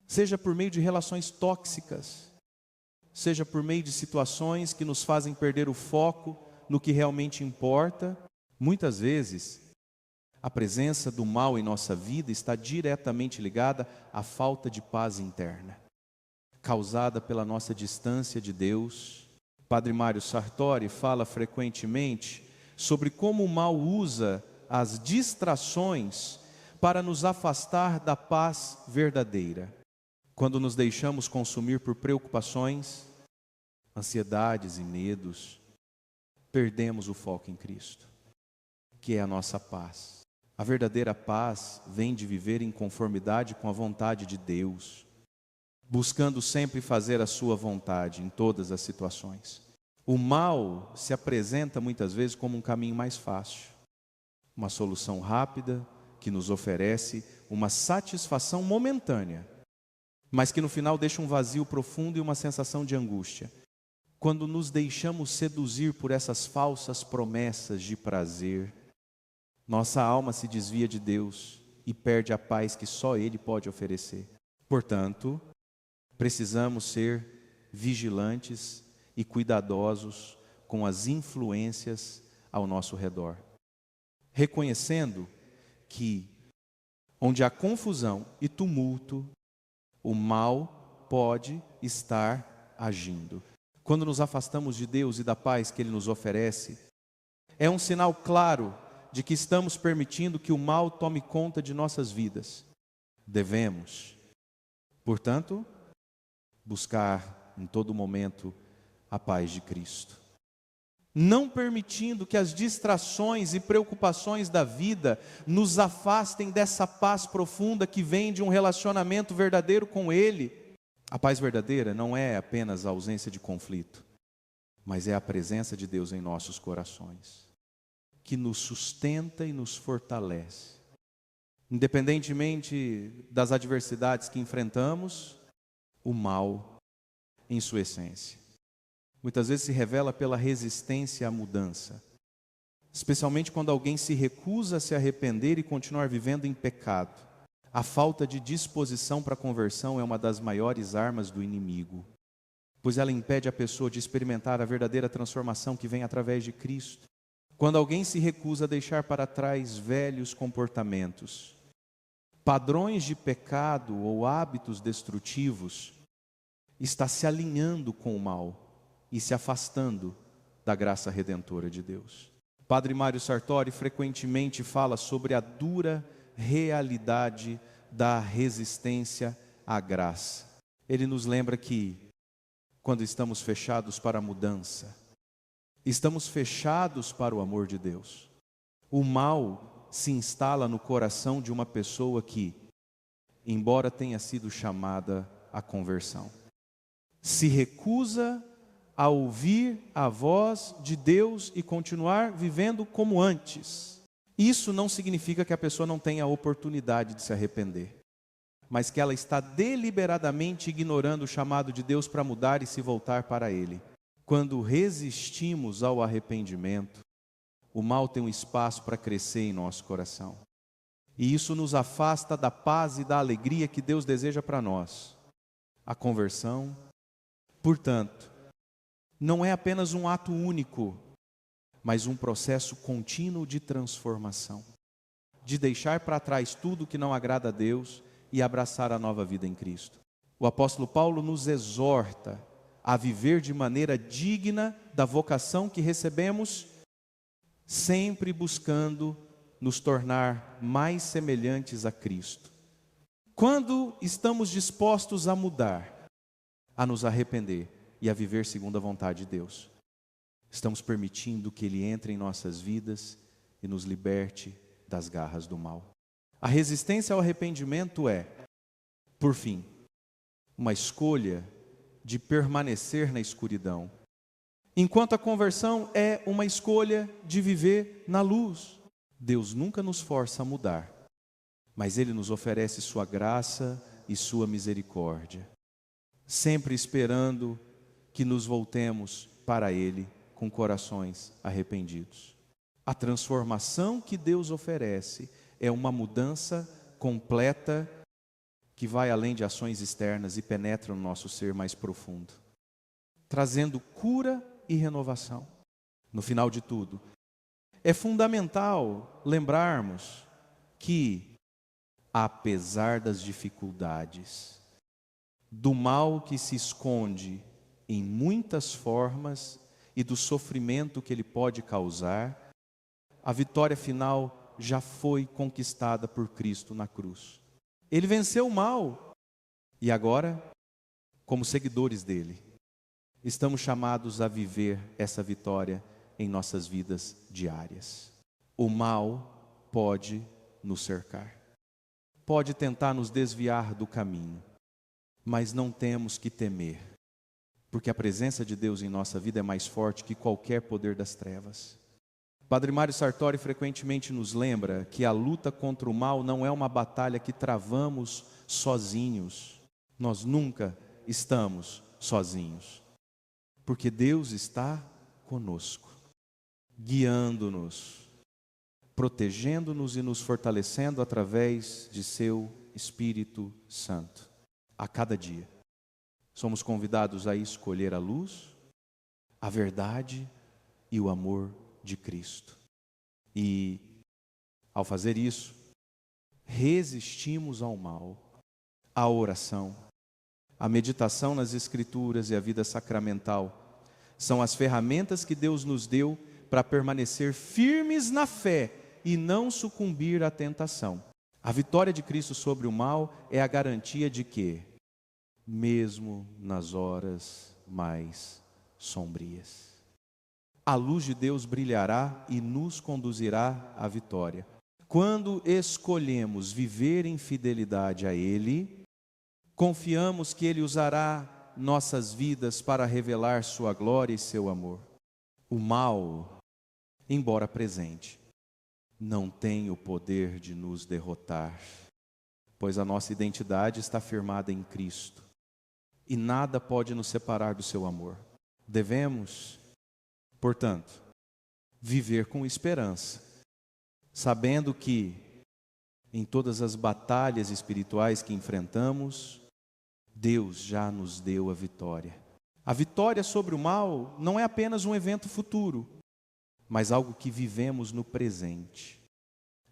seja por meio de relações tóxicas, seja por meio de situações que nos fazem perder o foco no que realmente importa. Muitas vezes, a presença do mal em nossa vida está diretamente ligada à falta de paz interna, causada pela nossa distância de Deus. Padre Mário Sartori fala frequentemente sobre como o mal usa as distrações para nos afastar da paz verdadeira. Quando nos deixamos consumir por preocupações, ansiedades e medos, perdemos o foco em Cristo, que é a nossa paz. A verdadeira paz vem de viver em conformidade com a vontade de Deus, buscando sempre fazer a sua vontade em todas as situações. O mal se apresenta muitas vezes como um caminho mais fácil, uma solução rápida que nos oferece uma satisfação momentânea, mas que no final deixa um vazio profundo e uma sensação de angústia. Quando nos deixamos seduzir por essas falsas promessas de prazer, nossa alma se desvia de Deus e perde a paz que só Ele pode oferecer. Portanto, precisamos ser vigilantes e cuidadosos com as influências ao nosso redor, reconhecendo que onde há confusão e tumulto, o mal pode estar agindo. Quando nos afastamos de Deus e da paz que Ele nos oferece, é um sinal claro de que estamos permitindo que o mal tome conta de nossas vidas. Devemos, portanto, buscar em todo momento a paz de Cristo, não permitindo que as distrações e preocupações da vida nos afastem dessa paz profunda que vem de um relacionamento verdadeiro com Ele. A paz verdadeira não é apenas a ausência de conflito, mas é a presença de Deus em nossos corações, que nos sustenta e nos fortalece. Independentemente das adversidades que enfrentamos, o mal, em sua essência, muitas vezes se revela pela resistência à mudança, especialmente quando alguém se recusa a se arrepender e continuar vivendo em pecado. A falta de disposição para a conversão é uma das maiores armas do inimigo, pois ela impede a pessoa de experimentar a verdadeira transformação que vem através de Cristo. Quando alguém se recusa a deixar para trás velhos comportamentos, padrões de pecado ou hábitos destrutivos, está se alinhando com o mal e se afastando da graça redentora de Deus. Padre Mário Sartori frequentemente fala sobre a dura realidade da resistência à graça. Ele nos lembra que, quando estamos fechados para a mudança, estamos fechados para o amor de Deus. O mal se instala no coração de uma pessoa que, embora tenha sido chamada à conversão, se recusa a ouvir a voz de Deus e continuar vivendo como antes. Isso não significa que a pessoa não tenha a oportunidade de se arrepender, mas que ela está deliberadamente ignorando o chamado de Deus para mudar e se voltar para Ele. Quando resistimos ao arrependimento, o mal tem um espaço para crescer em nosso coração. E isso nos afasta da paz e da alegria que Deus deseja para nós. A conversão, portanto, não é apenas um ato único, mas um processo contínuo de transformação, de deixar para trás tudo que não agrada a Deus e abraçar a nova vida em Cristo. O apóstolo Paulo nos exorta a viver de maneira digna da vocação que recebemos, sempre buscando nos tornar mais semelhantes a Cristo. Quando estamos dispostos a mudar, a nos arrepender e a viver segundo a vontade de Deus, estamos permitindo que Ele entre em nossas vidas e nos liberte das garras do mal. A resistência ao arrependimento é, por fim, uma escolha de permanecer na escuridão, enquanto a conversão é uma escolha de viver na luz. Deus nunca nos força a mudar, mas Ele nos oferece sua graça e sua misericórdia, sempre esperando que nos voltemos para Ele com corações arrependidos. A transformação que Deus oferece é uma mudança completa que vai além de ações externas e penetra no nosso ser mais profundo, trazendo cura e renovação. No final de tudo, é fundamental lembrarmos que, apesar das dificuldades, do mal que se esconde em muitas formas e do sofrimento que ele pode causar, a vitória final já foi conquistada por Cristo na cruz. Ele venceu o mal e agora, como seguidores dele, estamos chamados a viver essa vitória em nossas vidas diárias. O mal pode nos cercar, pode tentar nos desviar do caminho, mas não temos que temer, porque a presença de Deus em nossa vida é mais forte que qualquer poder das trevas. Padre Mário Sartori frequentemente nos lembra que a luta contra o mal não é uma batalha que travamos sozinhos. Nós nunca estamos sozinhos, porque Deus está conosco, guiando-nos, protegendo-nos e nos fortalecendo através de seu Espírito Santo. A cada dia, somos convidados a escolher a luz, a verdade e o amor de Cristo. E, ao fazer isso, resistimos ao mal. A oração, a meditação nas Escrituras e a vida sacramental são as ferramentas que Deus nos deu para permanecer firmes na fé e não sucumbir à tentação. A vitória de Cristo sobre o mal é a garantia de que, mesmo nas horas mais sombrias, a luz de Deus brilhará e nos conduzirá à vitória. Quando escolhemos viver em fidelidade a Ele, confiamos que Ele usará nossas vidas para revelar sua glória e seu amor. O mal, embora presente, não tem o poder de nos derrotar, pois a nossa identidade está firmada em Cristo e nada pode nos separar do seu amor. Devemos, portanto, viver com esperança, sabendo que em todas as batalhas espirituais que enfrentamos, Deus já nos deu a vitória. A vitória sobre o mal não é apenas um evento futuro, mas algo que vivemos no presente,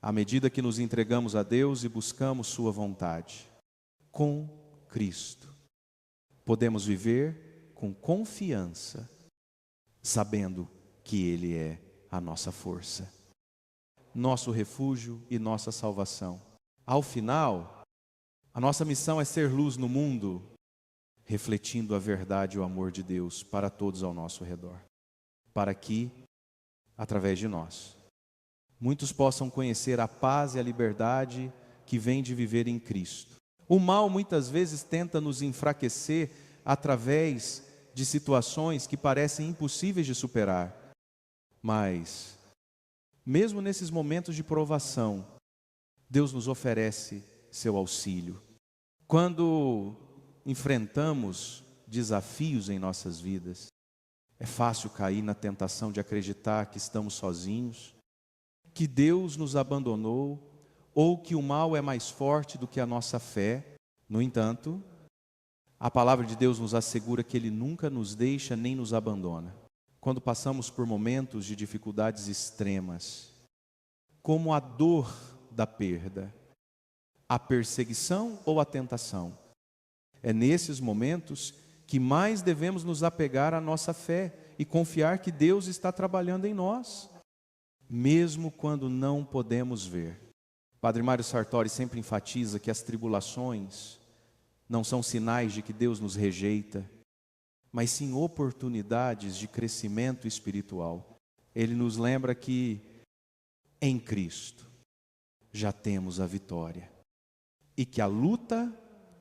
à medida que nos entregamos a Deus e buscamos sua vontade. Com Cristo, podemos viver com confiança, sabendo que Ele é a nossa força, nosso refúgio e nossa salvação. Ao final, a nossa missão é ser luz no mundo, refletindo a verdade e o amor de Deus para todos ao nosso redor, para que, através de nós, muitos possam conhecer a paz e a liberdade que vem de viver em Cristo. O mal muitas vezes tenta nos enfraquecer através de situações que parecem impossíveis de superar, mas, mesmo nesses momentos de provação, Deus nos oferece seu auxílio. Quando enfrentamos desafios em nossas vidas, é fácil cair na tentação de acreditar que estamos sozinhos, que Deus nos abandonou, ou que o mal é mais forte do que a nossa fé. No entanto, a palavra de Deus nos assegura que Ele nunca nos deixa nem nos abandona. Quando passamos por momentos de dificuldades extremas, como a dor da perda, a perseguição ou a tentação, é nesses momentos que mais devemos nos apegar à nossa fé e confiar que Deus está trabalhando em nós, mesmo quando não podemos ver. Padre Mário Sartori sempre enfatiza que as tribulações não são sinais de que Deus nos rejeita, mas sim oportunidades de crescimento espiritual. Ele nos lembra que em Cristo já temos a vitória e que a luta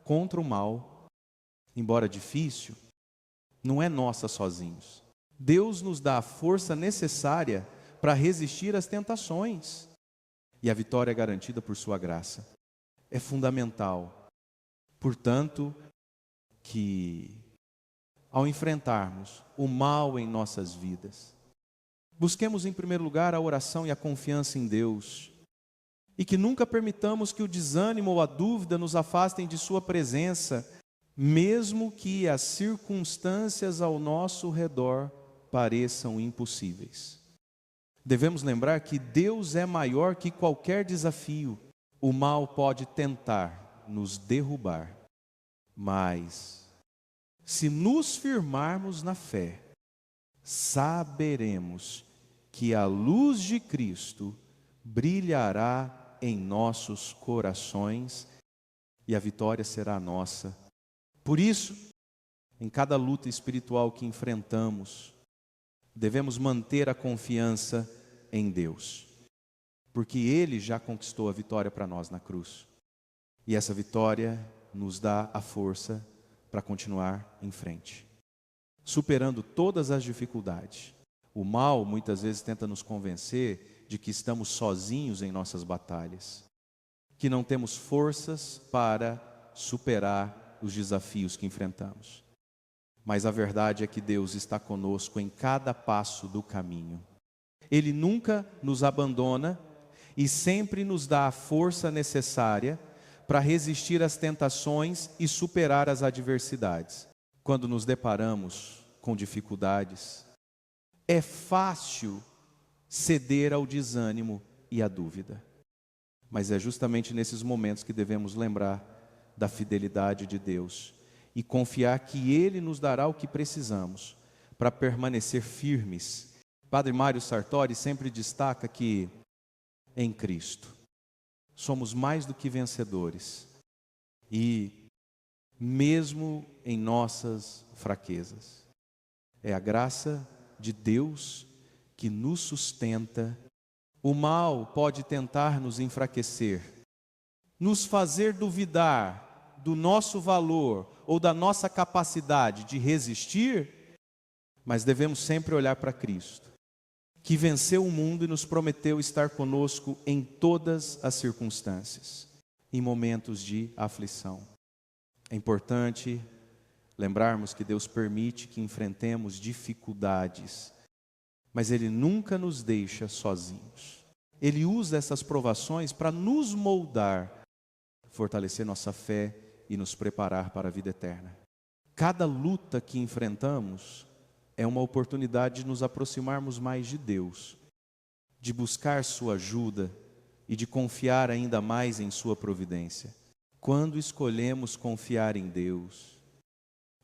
contra o mal, embora difícil, não é nossa sozinhos. Deus nos dá a força necessária para resistir às tentações, e a vitória é garantida por sua graça. É fundamental, portanto, que ao enfrentarmos o mal em nossas vidas, busquemos em primeiro lugar a oração e a confiança em Deus, e que nunca permitamos que o desânimo ou a dúvida nos afastem de sua presença, mesmo que as circunstâncias ao nosso redor pareçam impossíveis. Devemos lembrar que Deus é maior que qualquer desafio. O mal pode tentar nos derrubar, mas se nos firmarmos na fé, saberemos que a luz de Cristo brilhará em nossos corações e a vitória será nossa. Por isso, em cada luta espiritual que enfrentamos, devemos manter a confiança em Deus, porque Ele já conquistou a vitória para nós na cruz, e essa vitória nos dá a força para continuar em frente, superando todas as dificuldades. O mal muitas vezes tenta nos convencer de que estamos sozinhos em nossas batalhas, que não temos forças para superar os desafios que enfrentamos. Mas a verdade é que Deus está conosco em cada passo do caminho. Ele nunca nos abandona e sempre nos dá a força necessária para resistir às tentações e superar as adversidades. Quando nos deparamos com dificuldades, é fácil ceder ao desânimo e à dúvida. Mas é justamente nesses momentos que devemos lembrar da fidelidade de Deus e confiar que Ele nos dará o que precisamos para permanecer firmes. Padre Mário Sartori sempre destaca que em Cristo somos mais do que vencedores e mesmo em nossas fraquezas, é a graça de Deus que nos sustenta. O mal pode tentar nos enfraquecer, nos fazer duvidar do nosso valor ou da nossa capacidade de resistir, mas devemos sempre olhar para Cristo, que venceu o mundo e nos prometeu estar conosco em todas as circunstâncias, em momentos de aflição. É importante lembrarmos que Deus permite que enfrentemos dificuldades, mas Ele nunca nos deixa sozinhos. Ele usa essas provações para nos moldar, fortalecer nossa fé e nos preparar para a vida eterna. Cada luta que enfrentamos é uma oportunidade de nos aproximarmos mais de Deus, de buscar sua ajuda e de confiar ainda mais em sua providência. Quando escolhemos confiar em Deus,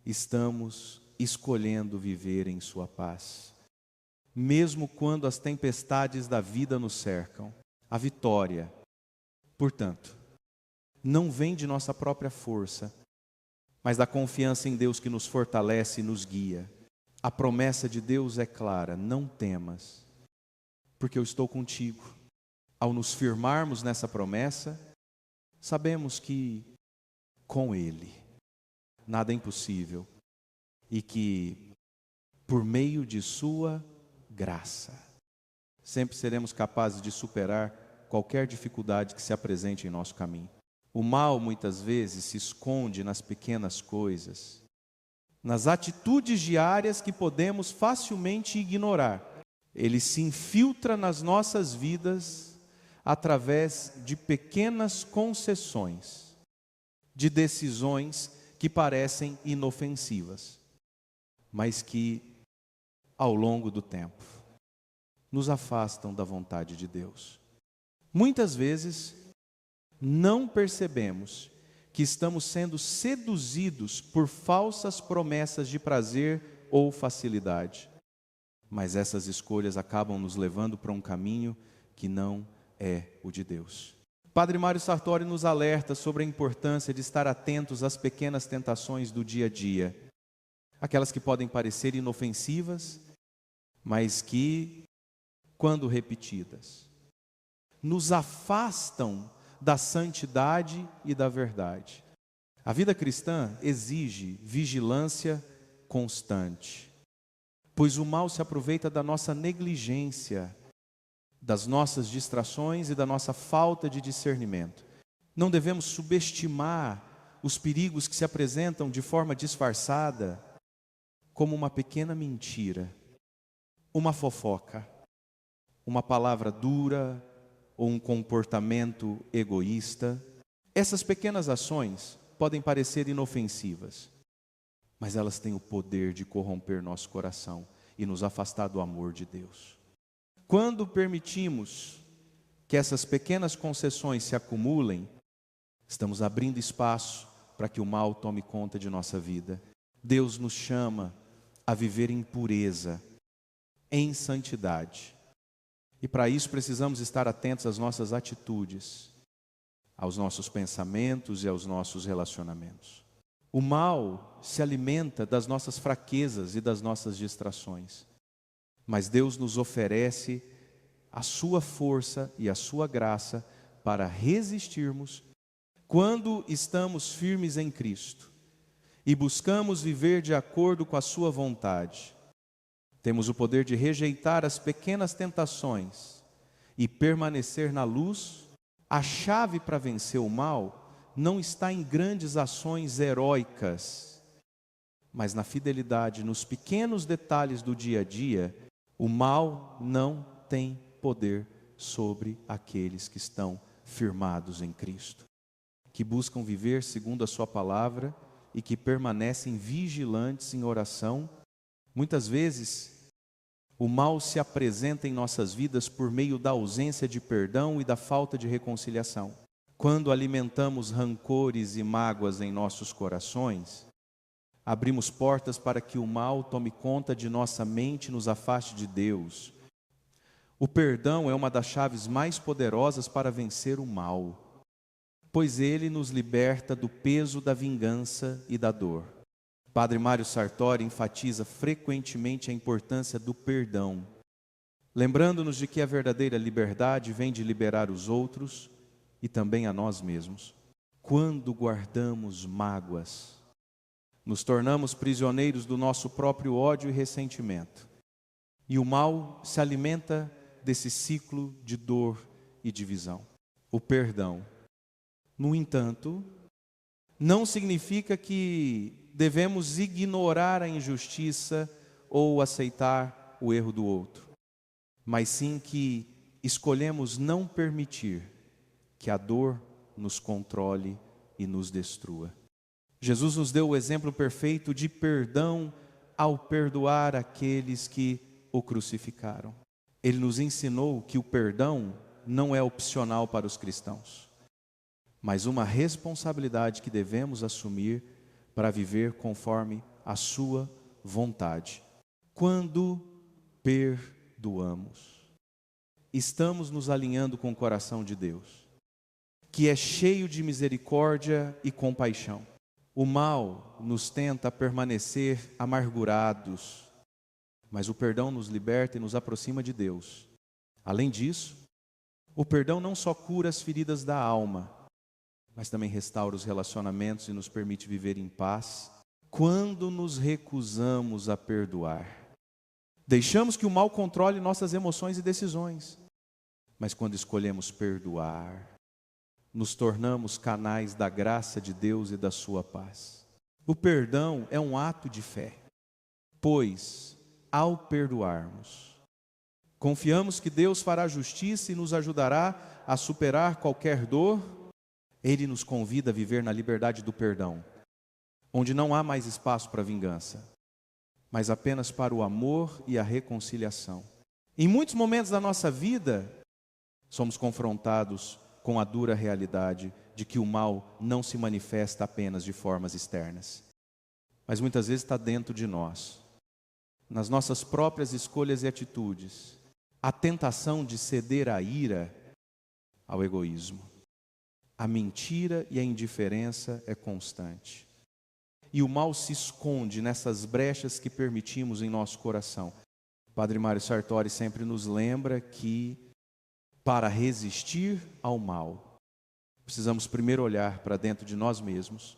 estamos escolhendo viver em sua paz. Mesmo quando as tempestades da vida nos cercam, a vitória, portanto, não vem de nossa própria força, mas da confiança em Deus que nos fortalece e nos guia. A promessa de Deus é clara: não temas, porque eu estou contigo. Ao nos firmarmos nessa promessa, sabemos que com Ele nada é impossível e que por meio de sua graça sempre seremos capazes de superar qualquer dificuldade que se apresente em nosso caminho. O mal muitas vezes se esconde nas pequenas coisas, nas atitudes diárias que podemos facilmente ignorar. Ele se infiltra nas nossas vidas através de pequenas concessões, de decisões que parecem inofensivas, mas que, ao longo do tempo, nos afastam da vontade de Deus. Muitas vezes, não percebemos que estamos sendo seduzidos por falsas promessas de prazer ou facilidade, mas essas escolhas acabam nos levando para um caminho que não é o de Deus. Padre Mário Sartori nos alerta sobre a importância de estar atentos às pequenas tentações do dia a dia, aquelas que podem parecer inofensivas, mas que, quando repetidas, nos afastam da santidade e da verdade. A vida cristã exige vigilância constante, pois o mal se aproveita da nossa negligência, das nossas distrações e da nossa falta de discernimento. Não devemos subestimar os perigos que se apresentam de forma disfarçada, como uma pequena mentira, uma fofoca, uma palavra dura ou um comportamento egoísta. Essas pequenas ações podem parecer inofensivas, mas elas têm o poder de corromper nosso coração e nos afastar do amor de Deus. Quando permitimos que essas pequenas concessões se acumulem, estamos abrindo espaço para que o mal tome conta de nossa vida. Deus nos chama a viver em pureza, em santidade. E para isso precisamos estar atentos às nossas atitudes, aos nossos pensamentos e aos nossos relacionamentos. O mal se alimenta das nossas fraquezas e das nossas distrações, mas Deus nos oferece a sua força e a sua graça para resistirmos quando estamos firmes em Cristo e buscamos viver de acordo com a sua vontade. Temos o poder de rejeitar as pequenas tentações e permanecer na luz. A chave para vencer o mal não está em grandes ações heróicas, mas na fidelidade, nos pequenos detalhes do dia a dia. O mal não tem poder sobre aqueles que estão firmados em Cristo, que buscam viver segundo a sua palavra e que permanecem vigilantes em oração. Muitas vezes, o mal se apresenta em nossas vidas por meio da ausência de perdão e da falta de reconciliação. Quando alimentamos rancores e mágoas em nossos corações, abrimos portas para que o mal tome conta de nossa mente e nos afaste de Deus. O perdão é uma das chaves mais poderosas para vencer o mal, pois ele nos liberta do peso da vingança e da dor. Padre Mário Sartori enfatiza frequentemente a importância do perdão, lembrando-nos de que a verdadeira liberdade vem de liberar os outros e também a nós mesmos. Quando guardamos mágoas, nos tornamos prisioneiros do nosso próprio ódio e ressentimento, e o mal se alimenta desse ciclo de dor e divisão. O perdão, no entanto, não significa que devemos ignorar a injustiça ou aceitar o erro do outro, mas sim que escolhemos não permitir que a dor nos controle e nos destrua. Jesus nos deu o exemplo perfeito de perdão ao perdoar aqueles que o crucificaram. Ele nos ensinou que o perdão não é opcional para os cristãos, mas uma responsabilidade que devemos assumir para viver conforme a sua vontade. Quando perdoamos, estamos nos alinhando com o coração de Deus, que é cheio de misericórdia e compaixão. O mal nos tenta permanecer amargurados, mas o perdão nos liberta e nos aproxima de Deus. Além disso, o perdão não só cura as feridas da alma, mas também restaura os relacionamentos e nos permite viver em paz. Quando nos recusamos a perdoar, deixamos que o mal controle nossas emoções e decisões. Mas quando escolhemos perdoar, nos tornamos canais da graça de Deus e da sua paz. O perdão é um ato de fé, pois, ao perdoarmos, confiamos que Deus fará justiça e nos ajudará a superar qualquer dor. Ele nos convida a viver na liberdade do perdão, onde não há mais espaço para vingança, mas apenas para o amor e a reconciliação. Em muitos momentos da nossa vida, somos confrontados com a dura realidade de que o mal não se manifesta apenas de formas externas, mas muitas vezes está dentro de nós, nas nossas próprias escolhas e atitudes, a tentação de ceder à ira, ao egoísmo. A mentira e a indiferença é constante. E o mal se esconde nessas brechas que permitimos em nosso coração. Padre Mário Sartori sempre nos lembra que, para resistir ao mal, precisamos primeiro olhar para dentro de nós mesmos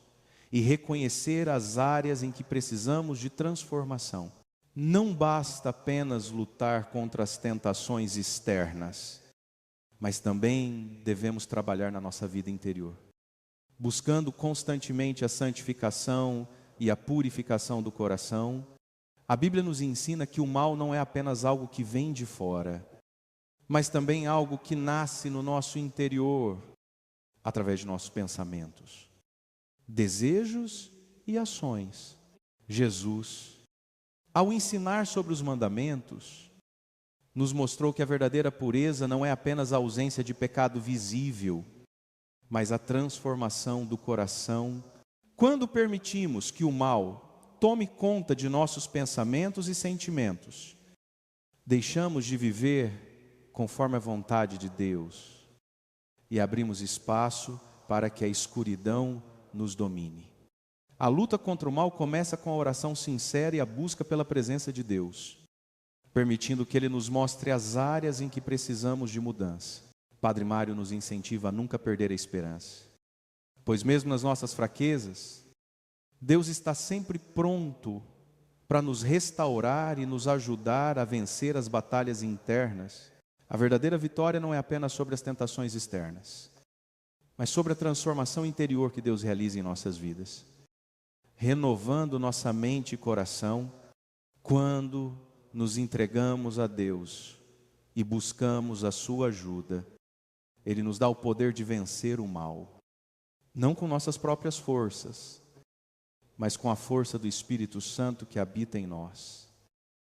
e reconhecer as áreas em que precisamos de transformação. Não basta apenas lutar contra as tentações externas, mas também devemos trabalhar na nossa vida interior, buscando constantemente a santificação e a purificação do coração. A Bíblia nos ensina que o mal não é apenas algo que vem de fora, mas também algo que nasce no nosso interior, através de nossos pensamentos, desejos e ações. Jesus, ao ensinar sobre os mandamentos, nos mostrou que a verdadeira pureza não é apenas a ausência de pecado visível, mas a transformação do coração. Quando permitimos que o mal tome conta de nossos pensamentos e sentimentos, deixamos de viver conforme a vontade de Deus e abrimos espaço para que a escuridão nos domine. A luta contra o mal começa com a oração sincera e a busca pela presença de Deus, permitindo que Ele nos mostre as áreas em que precisamos de mudança. Padre Mário nos incentiva a nunca perder a esperança, pois mesmo nas nossas fraquezas, Deus está sempre pronto para nos restaurar e nos ajudar a vencer as batalhas internas. A verdadeira vitória não é apenas sobre as tentações externas, mas sobre a transformação interior que Deus realiza em nossas vidas, renovando nossa mente e coração quando nos entregamos a Deus e buscamos a sua ajuda. Ele nos dá o poder de vencer o mal, não com nossas próprias forças, mas com a força do Espírito Santo que habita em nós.